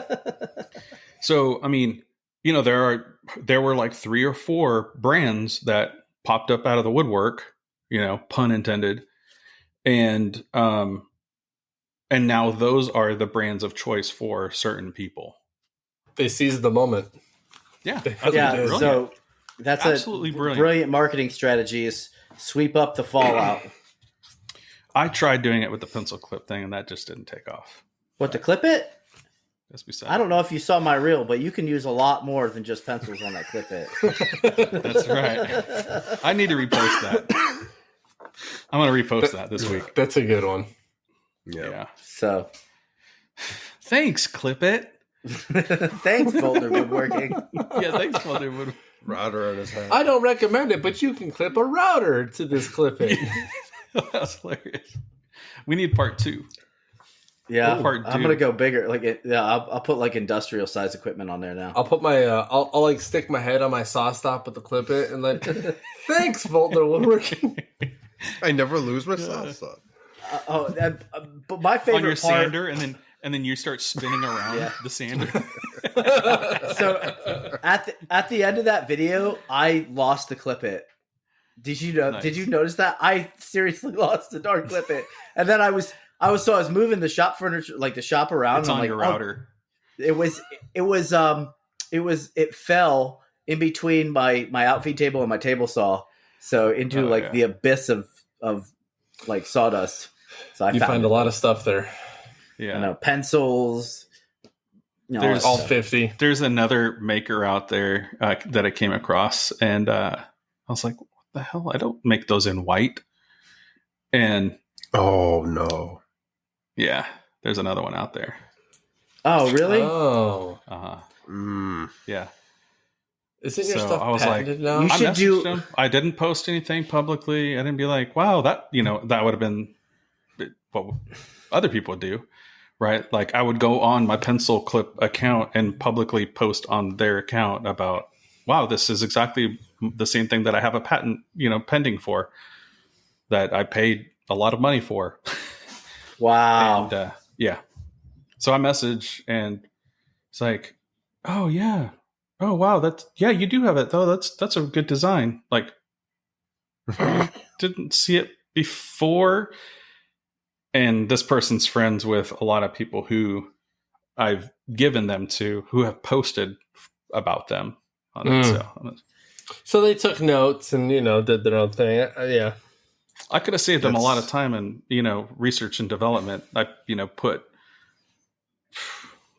So, I mean, there were like 3 or 4 brands that popped up out of the woodwork, pun intended. And now those are the brands of choice for certain people. They seized the moment. Yeah. So that's absolutely a brilliant marketing strategy, is sweep up the fallout. I tried doing it with the pencil clip thing, and that just didn't take off. What, to clip it? I don't know if you saw my reel, but you can use a lot more than just pencils on that clip it. That's right. I need to repost that. I'm going to repost that this week. That's a good one. Yeah. So Thanks, Clip It. thanks, Voeltner Woodworking. Yeah, thanks, Voeltner Woodworking. Router on his head. I don't recommend it, but you can clip a router to this clip it. That's hilarious. We need part 2. Yeah, Part I'm two. gonna go bigger. I'll put like industrial size equipment on there now. I'll put my I'll like stick my head on my saw stop with the clip it and like thanks, Voeltner Woodworking. I never lose my sauce. But my favorite On your part, sander, and then you start spinning around the sander. So at the end of that video, I lost the clip it. Did you know? Nice. Did you notice that? I seriously lost the darn clip it, and then I was moving the shop furniture, like the shop around. It's and I'm on like, your router. It fell in between my outfeed table and my table saw, so into the abyss of like sawdust. So You find a lot of stuff there. Yeah. I know, pencils. There's All stuff. 50. There's another maker out there that I came across, and I was like, what the hell? I don't make those in white. And Oh no. yeah, there's another one out there. Oh, really? Oh. Yeah. Isn't your So stuff I was patented now? You I should messaged him. I didn't post anything publicly. I didn't be like, wow, that would have been what other people do, right? Like I would go on my pencil clip account and publicly post on their account about, wow, this is exactly the same thing that I have a patent, pending for, that I paid a lot of money for. Wow. And yeah. So I message and it's like, oh yeah. Oh wow, you do have it though. That's a good design. Like didn't see it before. And this person's friends with a lot of people who I've given them to, who have posted about them on it. So they took notes and did their own thing. Yeah. I could have saved them a lot of time and research and development. I put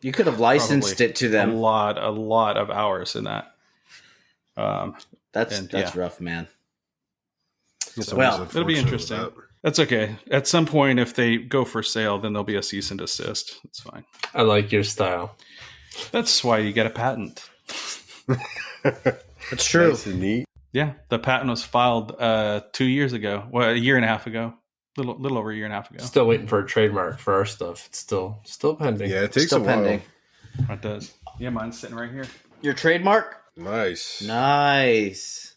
You could have licensed it to them. a lot of hours in that. That's rough, man. Well, it'll be interesting. That's okay. At some point, if they go for sale, then there'll be a cease and desist. It's fine. I like your style. That's why you get a patent. That's true. Nice and neat. Yeah, the patent was filed 2 years ago. Well, a year and a half ago. Little over a year and a half ago. Still waiting for a trademark for our stuff. It's still pending. Yeah, it takes Still a while. pending. It does. Yeah, mine's sitting right here. Your trademark? Nice. Nice.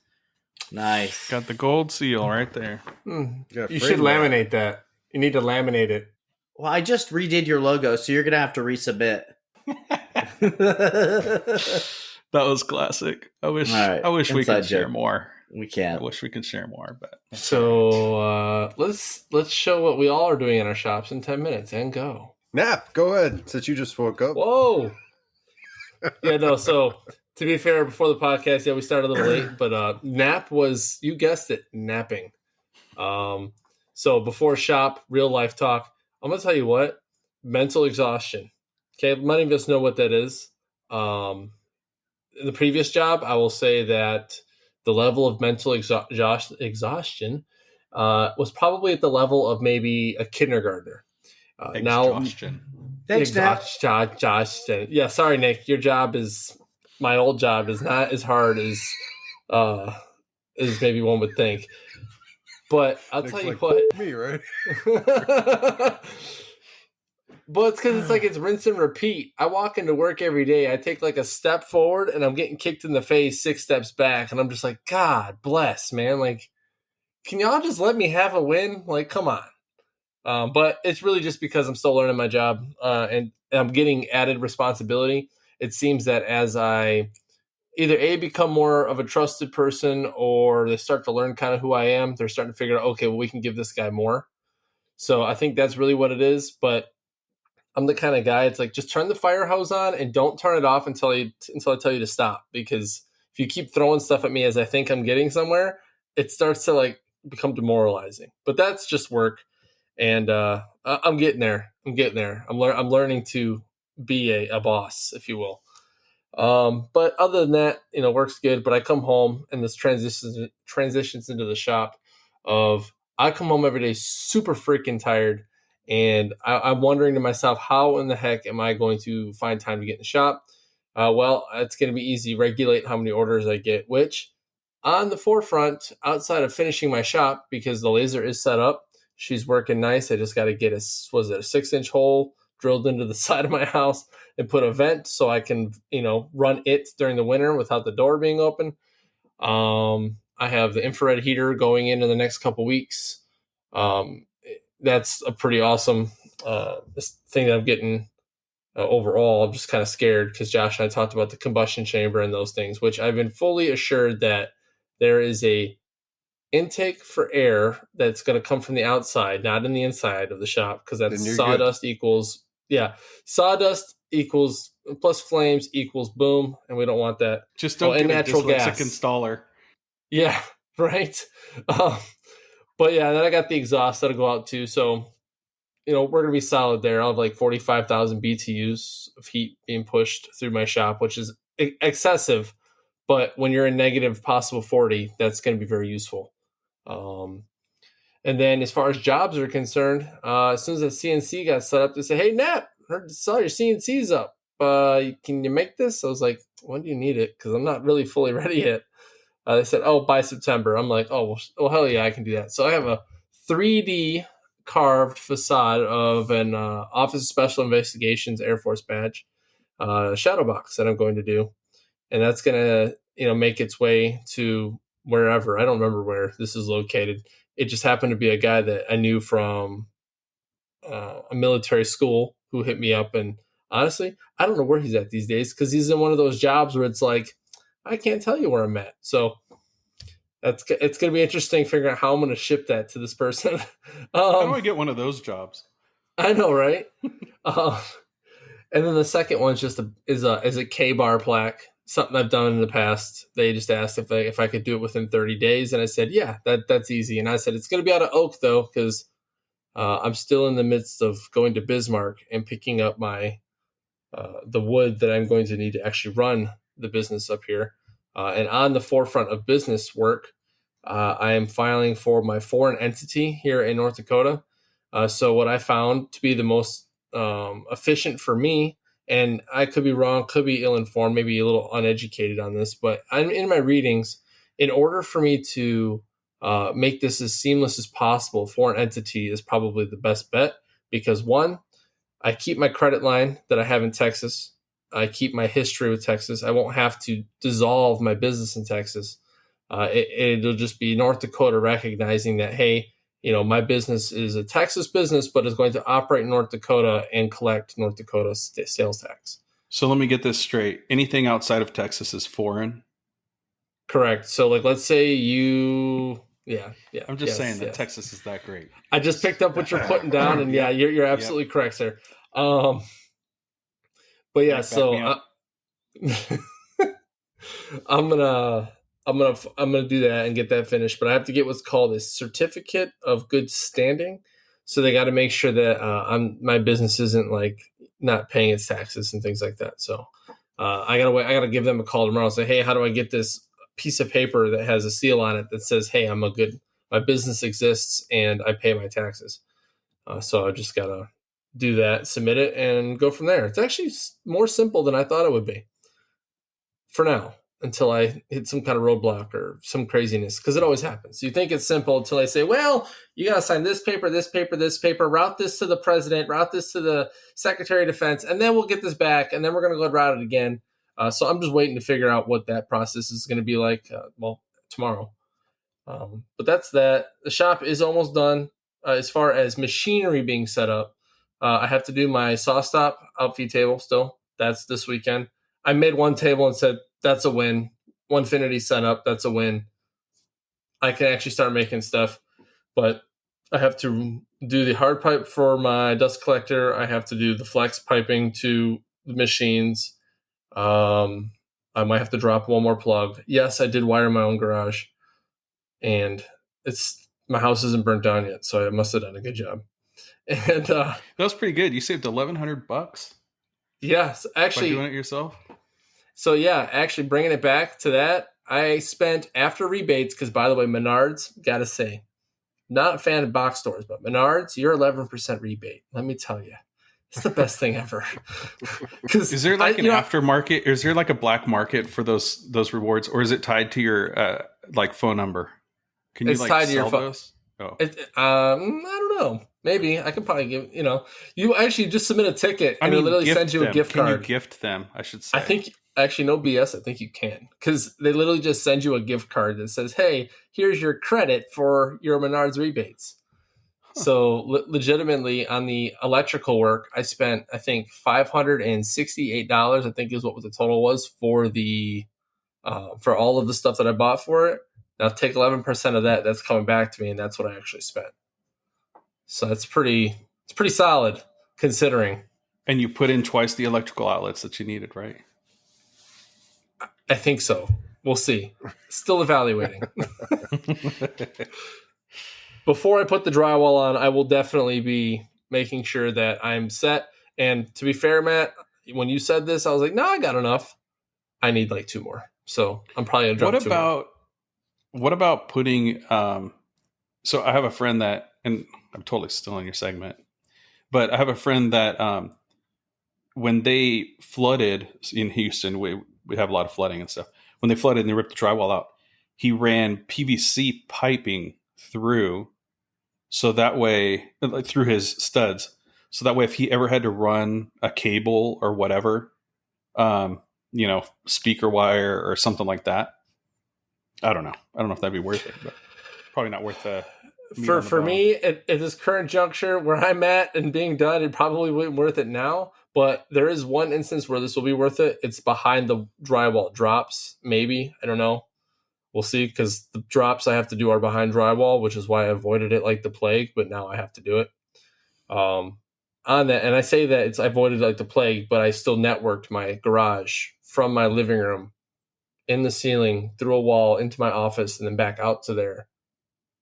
Got the gold seal right there. Yeah, You should laminate that. You need to laminate it. Well, I just redid your logo, so you're gonna have to resubmit. That was classic. I wish we inside could share joke. more. We I can't. wish we could share more, but So let's show what we all are doing in our shops in 10 minutes and go. Nap, go ahead. Since you just woke up. Whoa. Yeah, no, so to be fair, before the podcast, we started a little late, but nap was, you guessed it, napping. So before shop, real life talk, I'm going to tell you what, mental exhaustion. Okay, many of us know what that is. In the previous job, I will say that the level of mental exhaustion was probably at the level of maybe a kindergartner. exhaustion. Thanks, Nat. Exhaustion. Yeah, sorry, Nick. Your job is, my old job is not as hard as maybe one would think. But I'll Nick's tell you like, what. Me, right? But it's because it's rinse and repeat. I walk into work every day. I take like a step forward and I'm getting kicked in the face 6 steps back. And I'm just like, God bless, man. Like, can y'all just let me have a win? Like, come on. But it's really just because I'm still learning my job and I'm getting added responsibility. It seems that as I either become more of a trusted person or they start to learn kind of who I am, they're starting to figure out, okay, well, we can give this guy more. So I think that's really what it is. But I'm the kind of guy, it's like, just turn the fire hose on and don't turn it off until I tell you to stop. Because if you keep throwing stuff at me as I think I'm getting somewhere, it starts to like become demoralizing. But that's just work. And I'm getting there. I'm learning to be a boss, if you will. But other than that, work's good. But I come home and this transitions into the shop of, I come home every day super freaking tired. And I'm wondering to myself, how in the heck am I going to find time to get in the shop? Well, it's going to be easy. Regulate how many orders I get, which on the forefront, outside of finishing my shop, because the laser is set up, she's working nice. I just got to get a 6-inch hole drilled into the side of my house and put a vent so I can, run it during the winter without the door being open. I have the infrared heater going in the next couple weeks. That's a pretty awesome thing that I'm getting overall. I'm just kind of scared because Josh and I talked about the combustion chamber and those things, which I've been fully assured that there is a intake for air that's going to come from the outside, not in the inside of the shop, because that's sawdust good. Sawdust equals plus flames equals boom, and we don't want that. Just don't get natural gas installer. Yeah, right. But yeah, then I got the exhaust that'll go out too. So, we're going to be solid there. I'll have like 45,000 BTUs of heat being pushed through my shop, which is excessive. But when you're in negative possible 40, that's going to be very useful. And then as far as jobs are concerned, as soon as the CNC got set up, they said, "Hey, Nat, saw your CNC's up. Can you make this?" I was like, "When do you need it? Because I'm not really fully ready yet." They said, "Oh, by September." I'm like, "Oh, well, hell yeah, I can do that." So I have a 3D carved facade of an Office of Special Investigations Air Force badge, shadow box that I'm going to do. And that's going to, make its way to wherever. I don't remember where this is located. It just happened to be a guy that I knew from a military school who hit me up. And honestly, I don't know where he's at these days because he's in one of those jobs where it's like, I can't tell you where I'm at. So it's going to be interesting figuring out how I'm going to ship that to this person. How do I get one of those jobs? I know, right? And then the second one's just is a K-bar plaque, something I've done in the past. They just asked if I could do it within 30 days, and I said, yeah, that's easy. And I said, it's going to be out of oak though, because I'm still in the midst of going to Bismarck and picking up my the wood that I'm going to need to actually run the business up here. And on the forefront of business work, I am filing for my foreign entity here in North Dakota. So what I found to be the most efficient for me, and I could be wrong, could be ill-informed, maybe a little uneducated on this, but I'm in my readings, in order for me to make this as seamless as possible, foreign entity is probably the best bet because one, I keep my credit line that I have in Texas. I keep my history with Texas. I won't have to dissolve my business in Texas. It'll just be North Dakota recognizing that, hey, my business is a Texas business, but is going to operate in North Dakota and collect North Dakota sales tax. So let me get this straight. Anything outside of Texas is foreign? Correct. So let's say you... Yeah. I'm just saying that Texas is that great. I just picked up what you're putting down, and you're absolutely correct, sir. But yeah, so I'm gonna do that and get that finished. But I have to get what's called a certificate of good standing. So they got to make sure that my business isn't like not paying its taxes and things like that. So I gotta give them a call tomorrow and say, hey, how do I get this piece of paper that has a seal on it that says, hey, my business exists and I pay my taxes. So I just gotta do that, submit it, and go from there. It's actually more simple than I thought it would be for now, until I hit some kind of roadblock or some craziness, because it always happens. You think it's simple until I say, well, you got to sign this paper, route this to the president, route this to the Secretary of Defense, and then we'll get this back, and then we're going to go route it again. So I'm just waiting to figure out what that process is going to be like, tomorrow. But that's that. The shop is almost done. As far as machinery being set up, I have to do my saw stop outfeed table still. That's this weekend. I made one table and said, that's a win. Onefinity set up, that's a win. I can actually start making stuff, but I have to do the hard pipe for my dust collector. I have to do the flex piping to the machines. I might have to drop one more plug. Yes, I did wire my own garage, and my house isn't burnt down yet, so I must have done a good job. And that was pretty good. You saved $1,100. Yes, actually, by doing it yourself. So yeah, actually bringing it back to that, I spent after rebates, because by the way, Menards, gotta say, Not a fan of box stores, but Menards, you're 11% rebate. Let me tell you. It's the best thing ever. Is there like an aftermarket? Is there like a black market for those rewards, or is it tied to your like phone number? Can you it's like tied to sell your phone? those? Oh, I don't know. Maybe I could probably give. You actually just submit a ticket, and it literally sends you a gift card. Can you gift them? I should say. I think actually no BS. I think you can, because they literally just send you a gift card that says, "Hey, here's your credit for your Menards rebates." So legitimately on the electrical work, I spent, I think, $568, I think is what the total was for for all of the stuff that I bought for it. Now take 11% of that. That's coming back to me, and that's what I actually spent. So it's pretty solid considering. And you put in twice the electrical outlets that you needed, right? I think so. We'll see. Still evaluating. Before I put the drywall on, I will definitely be making sure that I'm set. And to be fair, Matt, when you said this, I was like, no, I got enough. I need like 2 more. So I'm probably going to drop 2 more. What about putting, so I have a friend that, and I'm totally still in your segment, but I have a friend that when they flooded in Houston, we have a lot of flooding and stuff. When they flooded and they ripped the drywall out, he ran PVC piping through, so that way, like through his studs, so that way if he ever had to run a cable or whatever, speaker wire or something like that, I don't know if that'd be worth it, but probably not worth the for me at this current juncture where I'm at and being done. It probably wouldn't worth it now, but there is one instance where this will be worth it. It's behind the drywall drops, maybe, I don't know. We'll see, because the drops I have to do are behind drywall, which is why I avoided it like the plague, but now I have to do it. On that, and I say that I avoided like the plague, but I still networked my garage from my living room in the ceiling through a wall into my office and then back out to there.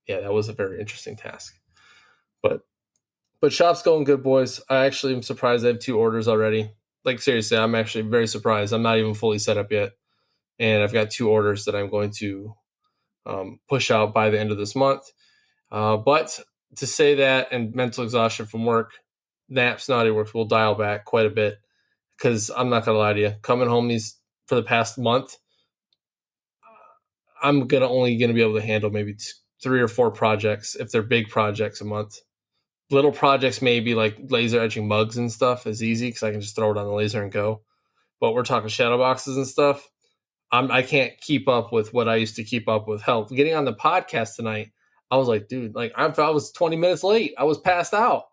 Yeah, that was a very interesting task. But shop's going good, boys. I actually am surprised I have 2 orders already. Like seriously, I'm actually very surprised. I'm not even fully set up yet. And I've got 2 orders that I'm going to push out by the end of this month. But to say that, and mental exhaustion from work, Naps Naughty Works will dial back quite a bit, because I'm not going to lie to you. Coming home for the past month, I'm only going to be able to handle maybe 3 or 4 projects, if they're big projects, a month. Little projects, maybe like laser etching mugs and stuff, is easy because I can just throw it on the laser and go. But we're talking shadow boxes and stuff. I can't keep up with what I used to keep up with. Hell, getting on the podcast tonight, I was like, dude, like I was 20 minutes late. I was passed out.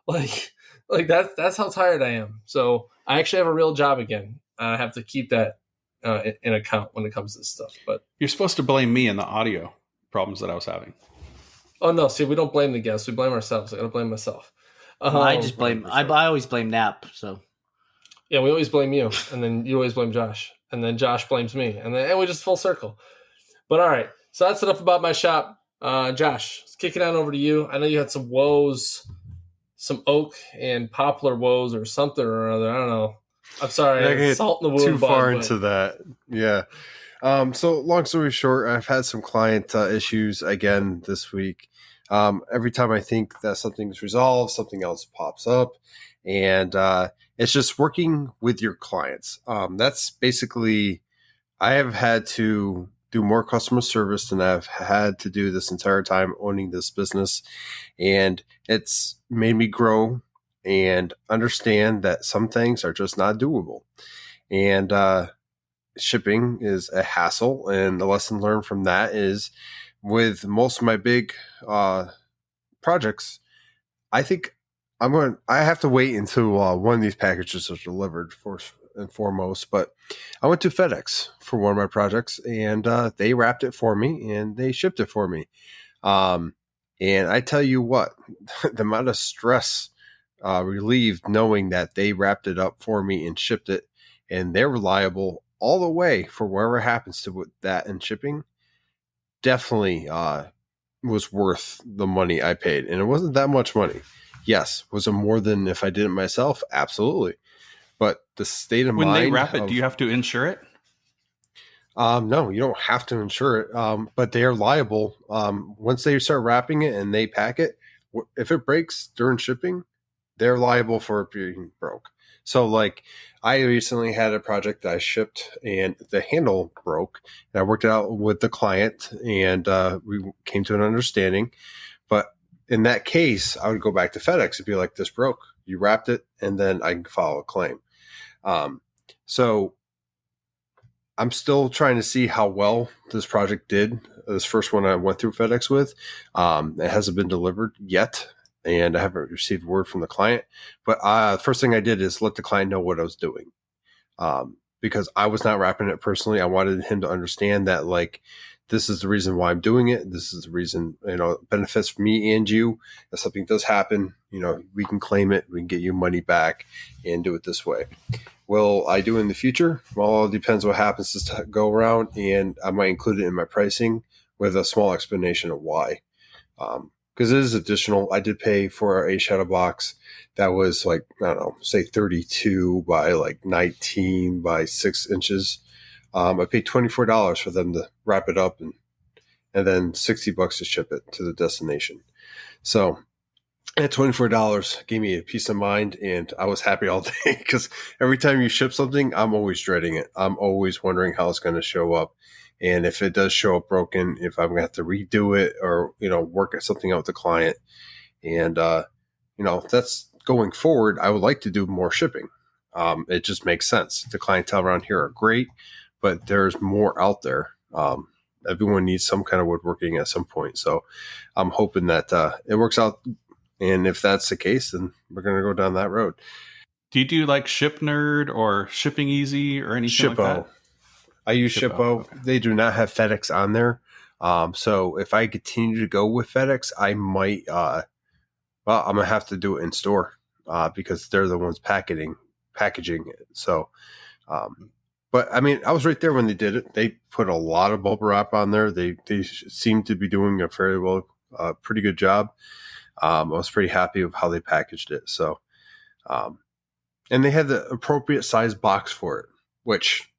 Like that's how tired I am. So I actually have a real job again. I have to keep that in account when it comes to this stuff. But you're supposed to blame me and the audio problems that I was having. Oh no! See, we don't blame the guests. We blame ourselves. I gotta blame myself. I just blame. I always blame Nap. So yeah, we always blame you, and then you always blame Josh, and then Josh blames me, and then we just full circle. But all right, so that's enough about my shop. Josh, let's kick it on over to you. I know you had some woes, some oak and poplar woes, or something or other. I don't know. I'm sorry, salt in the wound. Too far into that, yeah. So long story short, I've had some client issues again this week. Every time I think that something's resolved, something else pops up, and it's just working with your clients. That's basically, I have had to do more customer service than I've had to do this entire time owning this business. And it's made me grow and understand that some things are just not doable. And, shipping is a hassle, and the lesson learned from that is with most of my big projects, I think I have to wait until one of these packages is delivered first and foremost. But I went to FedEx for one of my projects, and they wrapped it for me and they shipped it for me. And I tell you what, the amount of stress relieved knowing that they wrapped it up for me and shipped it, and they're reliable all the way for wherever happens to that and shipping, definitely was worth the money I paid. And it wasn't that much money. Yes. Was it more than if I did it myself? Absolutely. But the state of mind. When they wrap it, do you have to insure it? No, you don't have to insure it, but they are liable. Once they start wrapping it and they pack it, if it breaks during shipping, they're liable for it being broke. So, like, I recently had a project that I shipped and the handle broke, and I worked it out with the client, and we came to an understanding. But in that case, I would go back to FedEx and be like, "This broke. You wrapped it, and then I can file a claim." So I'm still trying to see how well this project did. This first one I went through FedEx with, it hasn't been delivered yet, and I haven't received word from the client. But the first thing I did is let the client know what I was doing, because I was not wrapping it personally. I wanted him to understand that, like, this is the reason why I'm doing it. This is the reason, it benefits me and you. If something does happen, we can claim it. We can get you money back and do it this way. Will I do it in the future? Well, it depends what happens this go around, and I might include it in my pricing with a small explanation of why. Because it is additional. I did pay for a shadow box that was like, I don't know, say 32 by like 19 by 6 inches. I paid $24 for them to wrap it up and then $60 to ship it to the destination. So at $24 gave me a peace of mind, and I was happy all day, because every time you ship something, I'm always dreading it. I'm always wondering how it's going to show up. And if it does show up broken, if I'm going to have to redo it or, work at something out with the client. And, that's going forward. I would like to do more shipping. It just makes sense. The clientele around here are great, but there's more out there. Everyone needs some kind of woodworking at some point. So I'm hoping that it works out. And if that's the case, then we're going to go down that road. Do you do like Ship Nerd or Shipping Easy or anything like that? I use Shippo. Okay. They do not have FedEx on there. So if I continue to go with FedEx, I might, I'm going to have to do it in store because they're the ones packaging it. So, but I mean, I was right there when they did it. They put a lot of bubble wrap on there. They seem to be doing a pretty good job. I was pretty happy with how they packaged it. So, and they had the appropriate size box for it, which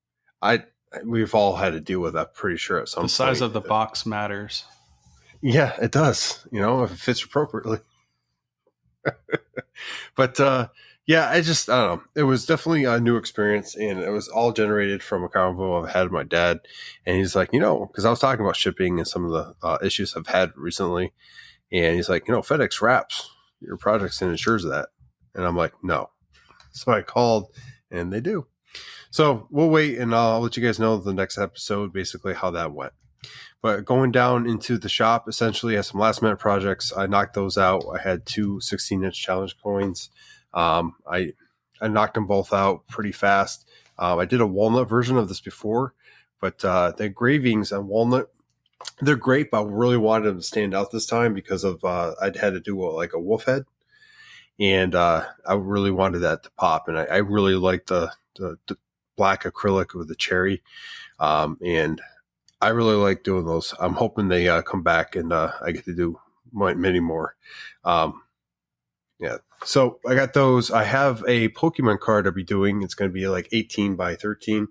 we've all had to deal with. I'm pretty sure at some point. The size of the box matters. Yeah, it does. If it fits appropriately. But yeah, I don't know. It was definitely a new experience, and it was all generated from a convo I've had with my dad. And he's like, because I was talking about shipping and some of the issues I've had recently. And he's like, FedEx wraps your products and insures that. And I'm like, no. So I called, and they do. So we'll wait, and I'll let you guys know the next episode, basically how that went. But going down into the shop, essentially, I had some last-minute projects. I knocked those out. I had 2 16-inch challenge coins. I knocked them both out pretty fast. I did a walnut version of this before, but the engravings on walnut, they're great, but I really wanted them to stand out this time because of I'd had to do a wolf head, and I really wanted that to pop. And I really liked the black acrylic with the cherry, and I really like doing those. I'm hoping they come back, and I get to do many more. Yeah, so I got those. I have a Pokemon card I'll be doing. It's going to be like 18 by 13.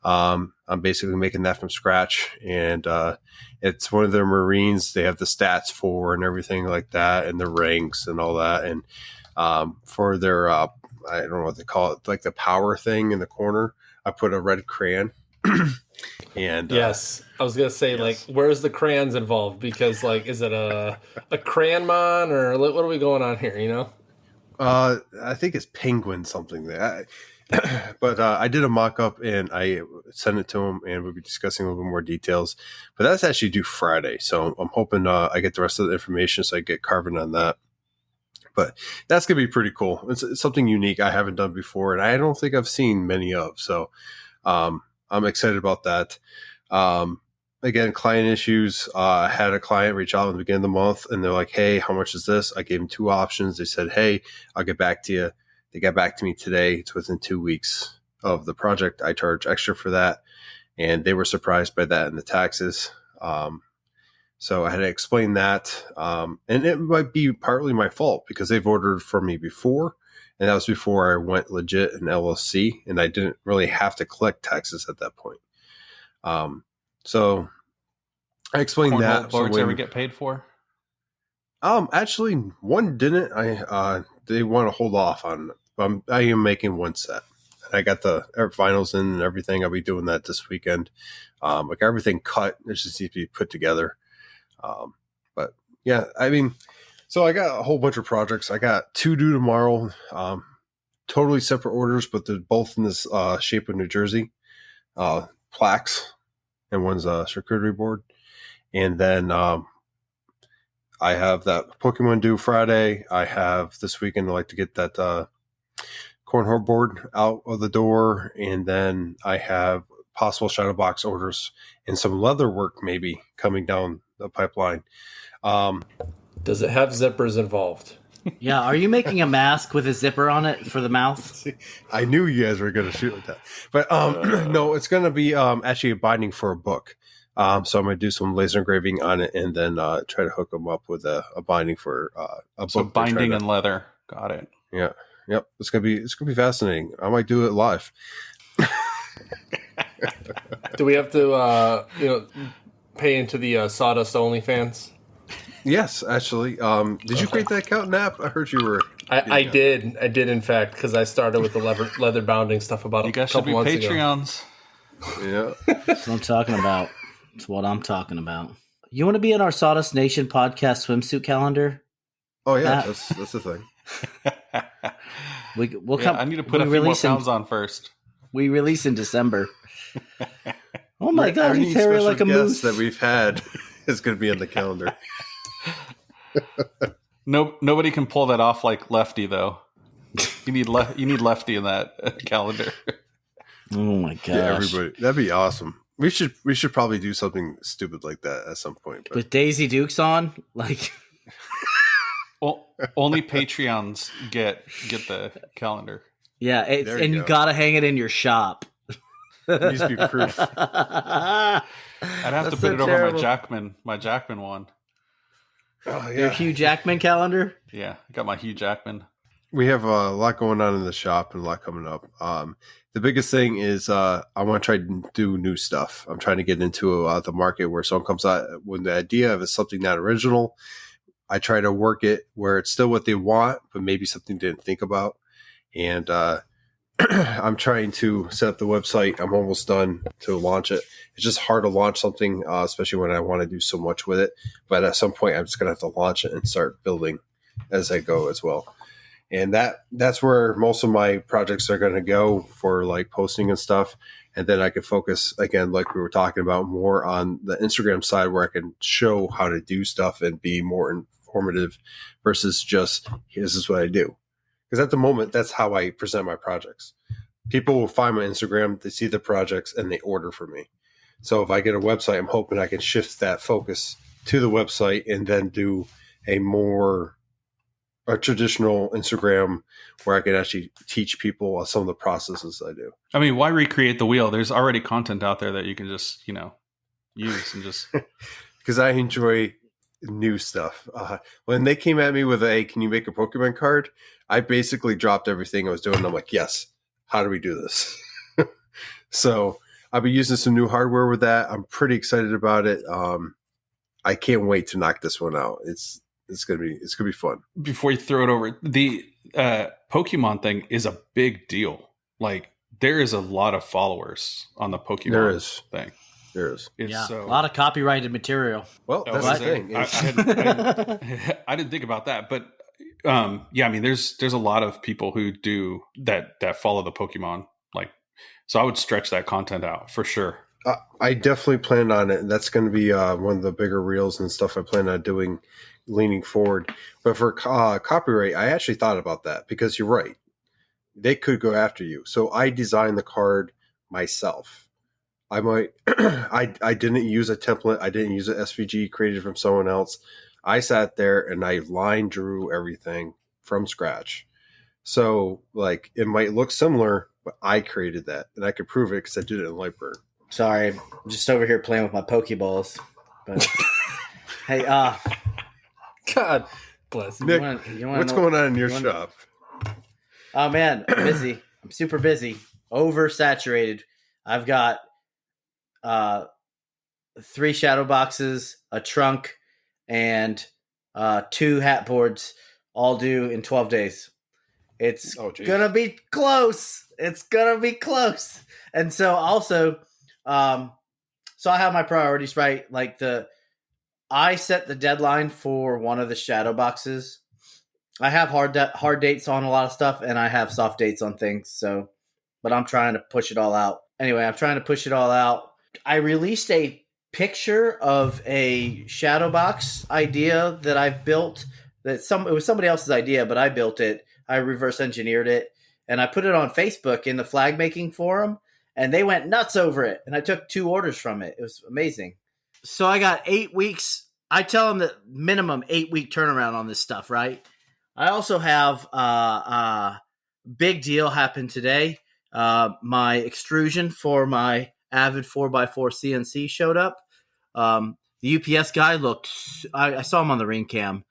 I'm basically making that from scratch, and it's one of their Marines. They have the stats for and everything like that, and the ranks and all that. And for their, I don't know what they call it, like the power thing in the corner, I put a red crayon. And yes, I was gonna say, yes. Like, where's the crayons involved? Because, like, is it a crayon or what are we going on here? I think it's penguin something there. But I did a mock-up, and I sent it to him, and we'll be discussing a little bit more details. But that's actually due Friday, so I'm hoping I get the rest of the information so I get carving on that. But that's going to be pretty cool. It's something unique I haven't done before, and I don't think I've seen many of. So I'm excited about that. Again, client issues. I had a client reach out at the beginning of the month, and they're like, hey, how much is this? I gave them 2 options. They said, hey, I'll get back to you. They got back to me today. It's within 2 weeks of the project. I charge extra for that, and they were surprised by that in the taxes. So I had to explain that, and it might be partly my fault because they've ordered from me before, and that was before I went legit in LLC, and I didn't really have to collect taxes at that point. So I explained that. Boards ever get paid for? Actually, one didn't. They want to hold off on. I am making one set. I got the vinyls in and everything. I'll be doing that this weekend. Like everything cut. It just needs to be put together. But yeah, I mean, so I got a whole bunch of projects. I got 2 due tomorrow. Totally separate orders, but they're both in this shape of New Jersey. Plaques, and one's a charcuterie board. And then I have that Pokemon due Friday. I have this weekend. I like to get that cornhole board out of the door, and then I have possible shadow box orders and some leather work maybe coming down the pipeline. Does it have zippers involved? Yeah, are you making a mask with a zipper on it for the mouth? See, I knew you guys were going to shoot with that, but no, it's going to be actually a binding for a book. So I'm going to do some laser engraving on it, and then try to hook them up with a binding for a book. So binding and leather. Got it. Yeah. Yep. It's gonna be fascinating. I might do it live. Do we have to pay into the Sawdust OnlyFans? Yes, actually. Did you create that account, Nap? I heard you were. I did in fact, because I started with the leather bounding stuff about you guys should be Patreons. Yeah. That's what I'm talking about. That's what I'm talking about. You want to be in our Sawdust Nation podcast swimsuit calendar? Oh yeah, that's the thing. We'll come. I need to put a few more pounds on first. We release in December. Oh my god, any he's hairy like a moose that we've had is going to be on the calendar. Nobody can pull that off like Lefty though. You need Lefty in that calendar. Oh my gosh. Yeah, everybody. That'd be awesome. We should probably do something stupid like that at some point. But. With Daisy Dukes on, like. Well, only Patreons get the calendar. Yeah, you gotta hang it in your shop. It needs to be proof. I'd have to put it over my Jackman one. Oh, yeah. Your Hugh Jackman calendar? Yeah, I got my Hugh Jackman. We have a lot going on in the shop and a lot coming up. The biggest thing is I want to try to do new stuff. I'm trying to get into the market where someone comes out with the idea of something not original. I try to work it where it's still what they want, but maybe something they didn't think about. And I'm trying to set up the website. I'm almost done to launch it. It's just hard to launch something, especially when I want to do so much with it. But at some point, I'm just going to have to launch it and start building as I go as well. And that's where most of my projects are going to go for like posting and stuff. And then I can focus, again, like we were talking about, more on the Instagram side where I can show how to do stuff and be more informative versus just, this is what I do. Because at the moment, that's how I present my projects. People will find my Instagram, they see the projects, and they order from me. So if I get a website, I'm hoping I can shift that focus to the website and then do a traditional Instagram where I can actually teach people some of the processes I do. I mean, why recreate the wheel? There's already content out there that you can just, use and just. Because I enjoy new stuff. When they came at me with can you make a Pokemon card? I basically dropped everything I was doing. And I'm like, yes, how do we do this? So I'll be using some new hardware with that. I'm pretty excited about it. I can't wait to knock this one out. It's gonna be fun. Before you throw it over, the Pokemon thing is a big deal. Like there is a lot of followers on the Pokemon thing. There is. A lot of copyrighted material. Well, that's the thing. I didn't think about that, but I mean, there's a lot of people who do that follow the Pokemon. Like, so I would stretch that content out for sure. I definitely plan on it. That's going to be one of the bigger reels and stuff I plan on doing leaning forward. But for copyright, I actually thought about that because you're right. They could go after you. So I designed the card myself. I might, I didn't use a template. I didn't use an SVG created from someone else. I sat there and I line drew everything from scratch. So like it might look similar, but I created that and I could prove it because I did it in Lightburn. Sorry, I'm just over here playing with my Pokeballs. But hey, God bless you. Nick, what's going on in your shop? Oh man, I'm busy. I'm super busy. Oversaturated. I've got 3 shadow boxes, a trunk, and 2 hat boards, all due in 12 days. It's gonna be close. It's gonna be close. And so also, so I have my priorities right. Like I set the deadline for one of the shadow boxes. I have hard dates on a lot of stuff, and I have soft dates on things. So, but I'm trying to push it all out. Anyway, I'm trying to push it all out. I released a picture of a shadow box idea that I've built. It was somebody else's idea, but I built it. I reverse engineered it, and I put it on Facebook in the flag making forum, and they went nuts over it. And I took 2 orders from it. It was amazing. So I got 8 weeks. I tell them the minimum 8-week turnaround on this stuff, right? I also have a big deal happened today. My extrusion for my Avid 4x4 CNC showed up. The UPS guy looked, I saw him on the ring cam.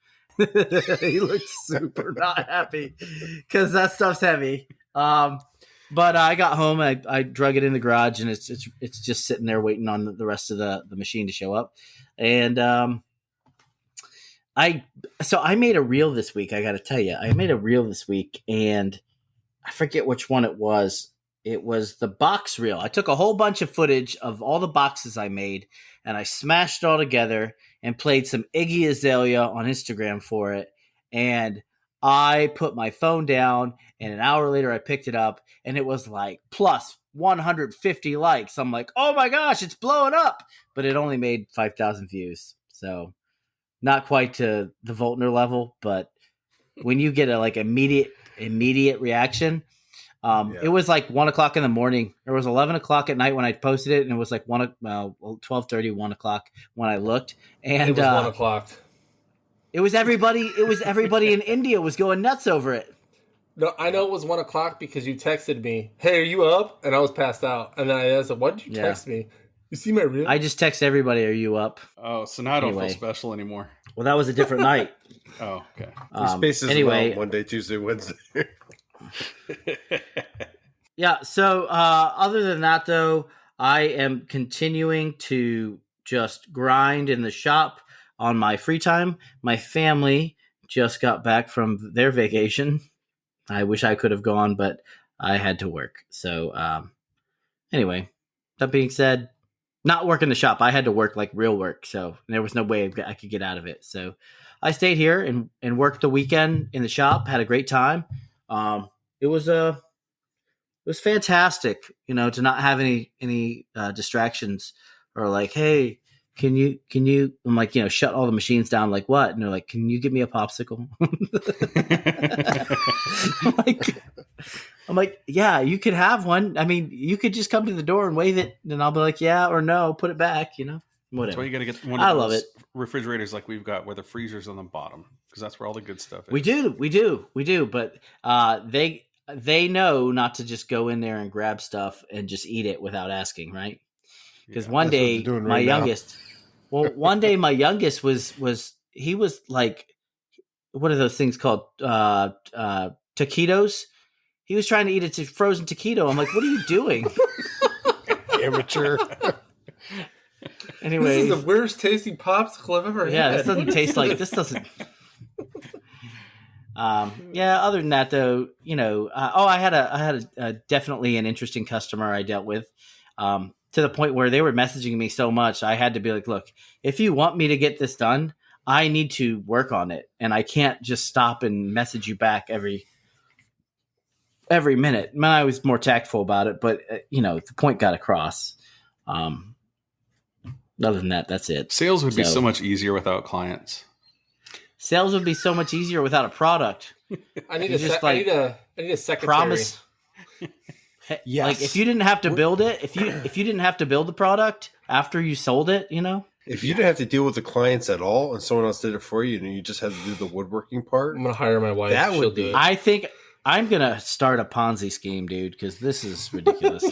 He looked super not happy because that stuff's heavy. But I got home, I drug it in the garage, and it's just sitting there waiting on the rest of the machine to show up. And I made a reel this week. I got to tell you, I made a reel this week, and I forget which one it was. It was the box reel. I took a whole bunch of footage of all the boxes I made, and I smashed it all together and played some Iggy Azalea on Instagram for it. And I put my phone down, and an hour later I picked it up, and it was like plus 150 likes. I'm like, oh my gosh, it's blowing up. But it only made 5,000 views. So not quite to the Voeltner level, but when you get a like immediate reaction, it was like 1 o'clock in the morning. It was 11 o'clock at night when I posted it, and it was like 12:30, 1 o'clock when I looked. And it was 1 o'clock. It was everybody. It was everybody in India was going nuts over it. No, I know it was 1 o'clock because you texted me, "Hey, are you up?" And I was passed out. And then I said, "What did you text me? You see my reel?" I just text everybody, "Are you up?" Oh, so now I don't feel special anymore. Well, that was a different night. Oh, okay. Spaces anyway, Monday, Tuesday, Wednesday. Yeah. So other than that, though, I am continuing to just grind in the shop on my free time. My family just got back from their vacation. I wish I could have gone, but I had to work. So anyway, that being said, not work in the shop. I had to work like real work. So there was no way I could get out of it. So I stayed here and worked the weekend in the shop, had a great time. It was fantastic, to not have any distractions or like, hey, can you, I'm like, shut all the machines down. Like what? And they're like, can you give me a popsicle? I'm like, yeah, you could have one. I mean, you could just come to the door and wave it, and I'll be like, yeah or no, put it back, whatever. That's why you got to get one of those refrigerators like we've got where the freezer's on the bottom, because that's where all the good stuff is. We do. But they know not to just go in there and grab stuff and just eat it without asking, right? Because one day my youngest he was like, what are those things called? Taquitos. He was trying to eat a frozen taquito. I'm like, what are you doing? Amateur. Anyway, this is the worst tasting popsicle I've ever had. Yeah, this doesn't taste like this. Doesn't. Other than that, though, I had a definitely an interesting customer I dealt with, to the point where they were messaging me so much I had to be like, look, if you want me to get this done, I need to work on it, and I can't just stop and message you back every minute. I was more tactful about it, but the point got across. Other than that, that's it. Sales would be so much easier without clients. Sales would be so much easier without a product. I need a secretary. Promise. Yes. Like if you didn't have to build it, if you didn't have to build the product after you sold it, If you didn't have to deal with the clients at all, and someone else did it for you, and you just had to do the woodworking part, I'm gonna hire my wife. That would do it. I think I'm gonna start a Ponzi scheme, dude, because this is ridiculous.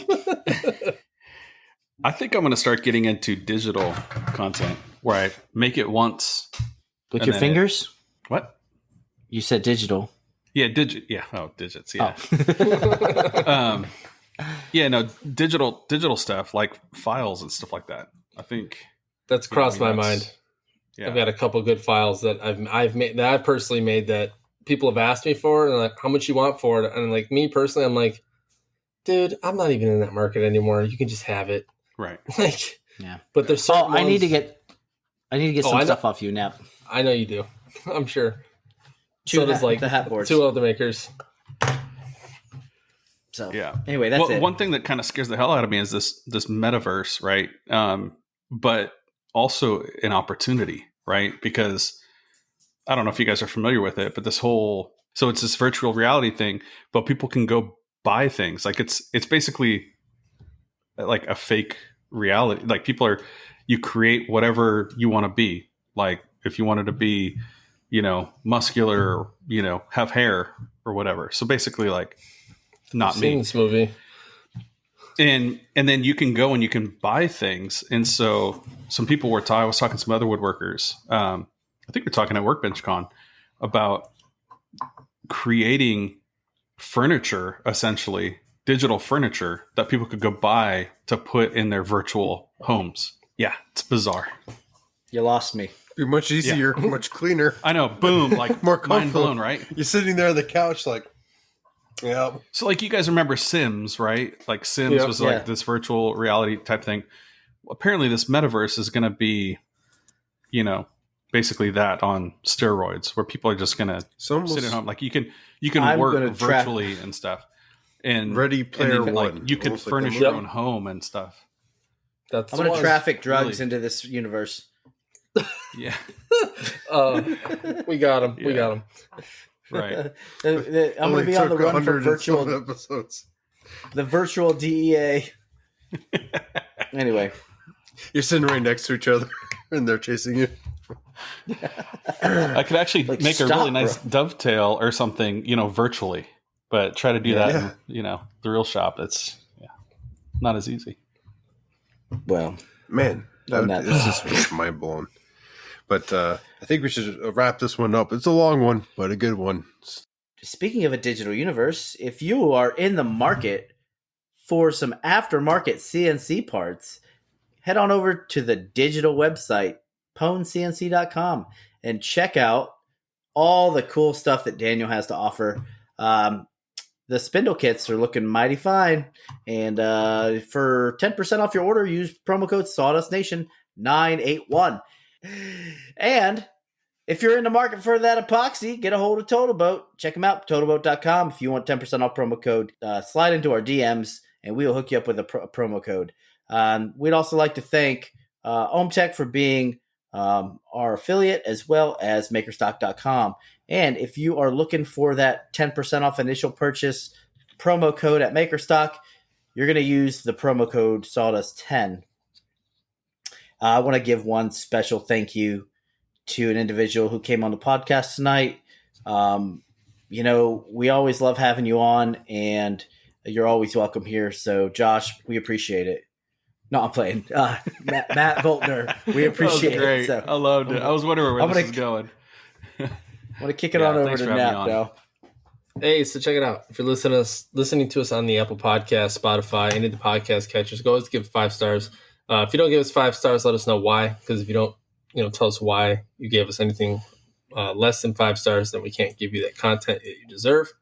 I think I'm going to start getting into digital content where I make it once. With your fingers? What? You said digital. Yeah, digit. Yeah. Oh, digits. Yeah. Oh. Yeah, no, digital stuff like files and stuff like that. I think that's crossed my mind. Yeah. I've got a couple good files that I've made that I've personally made that people have asked me for, and like, how much you want for it? And like me personally, I'm like, dude, I'm not even in that market anymore. You can just have it, right? Like, yeah. But there's certain I need to get some stuff off you, Nap. I know you do. I'm sure. So does like the hat boards. 2 other makers. So yeah. Anyway, that's it. One thing that kind of scares the hell out of me is this metaverse, right? But also an opportunity, right? Because I don't know if you guys are familiar with it, but so it's this virtual reality thing, but people can go buy things. Like it's basically like a fake reality. Like you create whatever you want to be. Like if you wanted to be, muscular, or, have hair or whatever. So basically like not me. Seen this movie. And then you can go and you can buy things. And so some people I was talking to some other woodworkers. I think we're talking at Workbench Con about creating furniture, essentially digital furniture that people could go buy to put in their virtual homes. Yeah, it's bizarre. You lost me. Be much easier, much cleaner. I know. Boom. Like more mind blown, right? You're sitting there on the couch like, yeah. So like you guys remember Sims, right? Like Sims was like this virtual reality type thing. Well, apparently this metaverse is going to be, basically that on steroids, where people are just going to sit at home. Like you can work virtually and stuff. And Ready Player One. Like, you could furnish your own home and stuff. I'm going to traffic drugs into this universe. Yeah. We got him. Yeah. We got him. Right. I'm going to be on the run for virtual episodes. The virtual DEA. Anyway. You're sitting right next to each other and they're chasing you. I could actually make a really nice dovetail or something, virtually, but try to do that in, the real shop. It's not as easy. Well, man, it's just mind blowing. But I think we should wrap this one up. It's a long one, but a good one. Speaking of a digital universe, if you are in the market for some aftermarket CNC parts, head on over to the digital website, PwnCNC.com, and check out all the cool stuff that Daniel has to offer. The spindle kits are looking mighty fine. And for 10% off your order, use promo code SawdustNation981. And if you're in the market for that epoxy, get a hold of Total Boat. Check them out, totalboat.com. If you want 10% off promo code, slide into our DMs, and we will hook you up with a promo code. We'd also like to thank OhmTech for being our affiliate, as well as Makerstock.com. And if you are looking for that 10% off initial purchase promo code at Makerstock, you're going to use the promo code Sawdust10. I want to give one special thank you to an individual who came on the podcast tonight. We always love having you on, and you're always welcome here. So, Josh, we appreciate it. No, I'm playing. Matt Voeltner, we appreciate it. So, I loved it. I was wondering where this is going. I'm going to kick it on over to Nat now. Hey, so check it out. If you're listening to us on the Apple Podcast, Spotify, any of the podcast catchers, go always give 5 stars. If you don't give us 5 stars, let us know why. Because if you don't, tell us why you gave us anything less than 5 stars, then we can't give you that content that you deserve.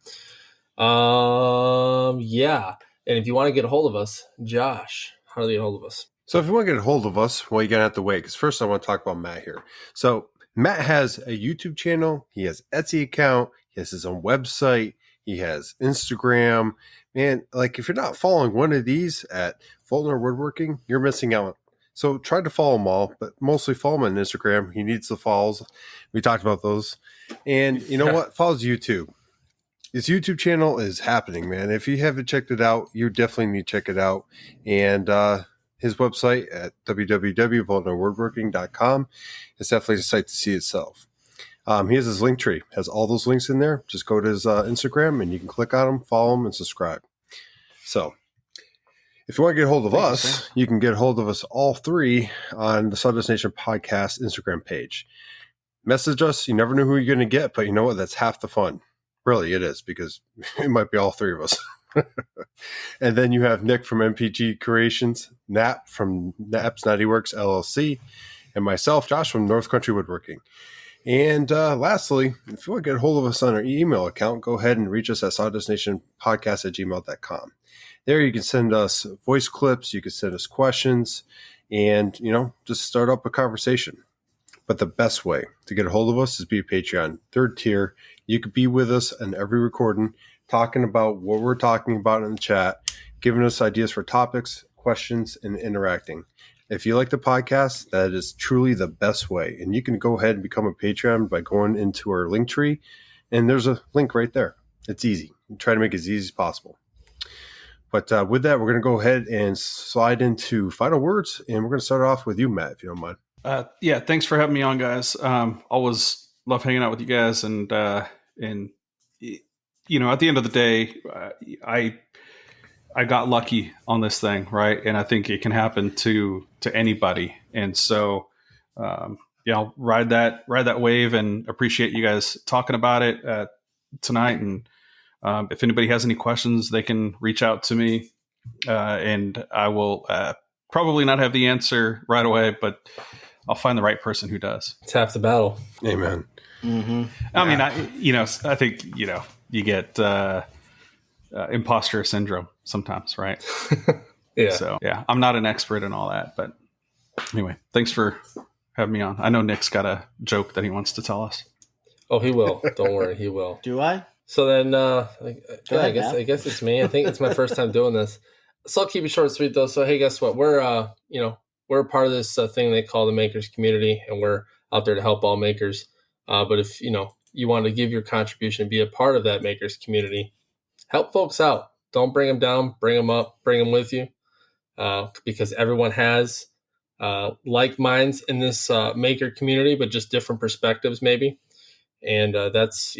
Yeah. And if you want to get a hold of us, Josh, how do you get a hold of us? So if you want to get a hold of us, well, you're going to have to wait. Because first I want to talk about Matt here. So Matt has a YouTube channel. He has an Etsy account. He has his own website. He has Instagram. Man, like if you're not following one of these at Voeltner Woodworking, you're missing out. So try to follow them all, but mostly follow him on Instagram. He needs the follows. We talked about those. And you know what? Follows YouTube. His YouTube channel is happening, man. If you haven't checked it out, you definitely need to check it out. And his website at www.voeltnerwoodworking.com is definitely a site to see itself. He has his link tree, has all those links in there. Just go to his Instagram and you can click on them, follow him, and subscribe. So if you want to get a hold of us, you can get a hold of us all 3 on the Sawdust Nation Podcast Instagram page. Message us. You never know who you're going to get, but you know what? That's half the fun. Really, it is, because it might be all 3 of us. And then you have Nick from MPG Creations, Nap from Nap's Naughty Works LLC, and myself, Josh from North Country Woodworking. And lastly, if you want to get a hold of us on our email account, go ahead and reach us at sawdustnationpodcast@gmail.com. There you can send us voice clips, you can send us questions, and, just start up a conversation. But the best way to get a hold of us is be a Patreon. Third tier, you could be with us in every recording, talking about what we're talking about in the chat, giving us ideas for topics, questions, and interacting. If you like the podcast, that is truly the best way. And you can go ahead and become a Patreon by going into our link tree. And there's a link right there. It's easy. We try to make it as easy as possible. But with that, we're going to go ahead and slide into final words. And we're going to start off with you, Matt, if you don't mind. Yeah, thanks for having me on, guys. Always love hanging out with you guys. And at the end of the day, I got lucky on this thing, right? And I think it can happen to anybody. And so, I'll ride that wave and appreciate you guys talking about it tonight. And if anybody has any questions, they can reach out to me, and I will probably not have the answer right away, but I'll find the right person who does. It's half the battle. Amen. Mm-hmm. I mean, I think, you get imposter syndrome sometimes, right? Yeah. So, I'm not an expert in all that, but anyway, thanks for having me on. I know Nick's got a joke that he wants to tell us. Oh, he will. Don't worry, he will. Do I? So then, ahead, I guess it's me. I think it's my first time doing this, so I'll keep it short and sweet though. So hey, guess what? We're a part of this thing they call the makers community, and we're out there to help all makers. But if you want to give your contribution, be a part of that makers community, help folks out. Don't bring them down. Bring them up. Bring them with you, because everyone has like minds in this maker community, but just different perspectives maybe. And that's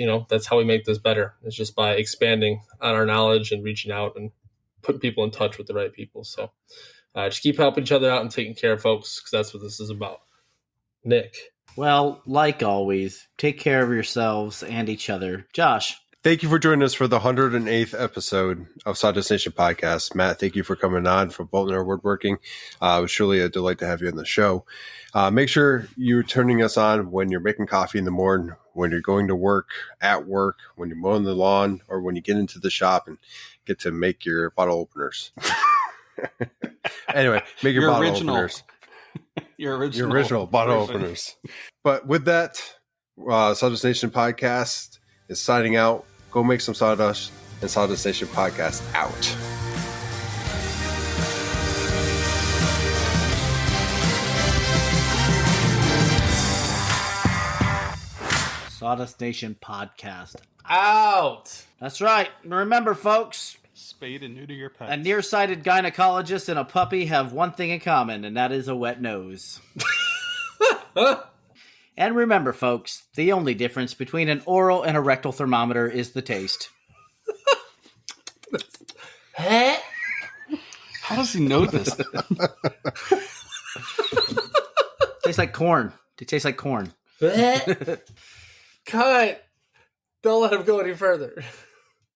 how we make this better. It's just by expanding on our knowledge and reaching out and putting people in touch with the right people. So just keep helping each other out and taking care of folks, because that's what this is about. Nick. Well, like always, take care of yourselves and each other. Josh. Thank you for joining us for the 108th episode of Sawdust Nation Podcast. Matt, thank you for coming on from Voeltner Woodworking. It was truly a delight to have you on the show. Make sure you're turning us on when you're making coffee in the morning, when you're going to work, at work, when you're mowing the lawn, or when you get into the shop and get to make your bottle openers. Anyway, make your bottle openers. Your original bottle openers. But with that, Sawdust Nation Podcast is signing out. Go make some sawdust, and Sawdust Nation Podcast out. Sawdust Nation Podcast Out. That's right. Remember, folks, spade and neuter your pets. A nearsighted gynecologist and a puppy have one thing in common, and that is a wet nose. And remember, folks, the only difference between an oral and a rectal thermometer is the taste. How does he know this? Tastes like corn. It tastes like corn. Cut. Don't let him go any further.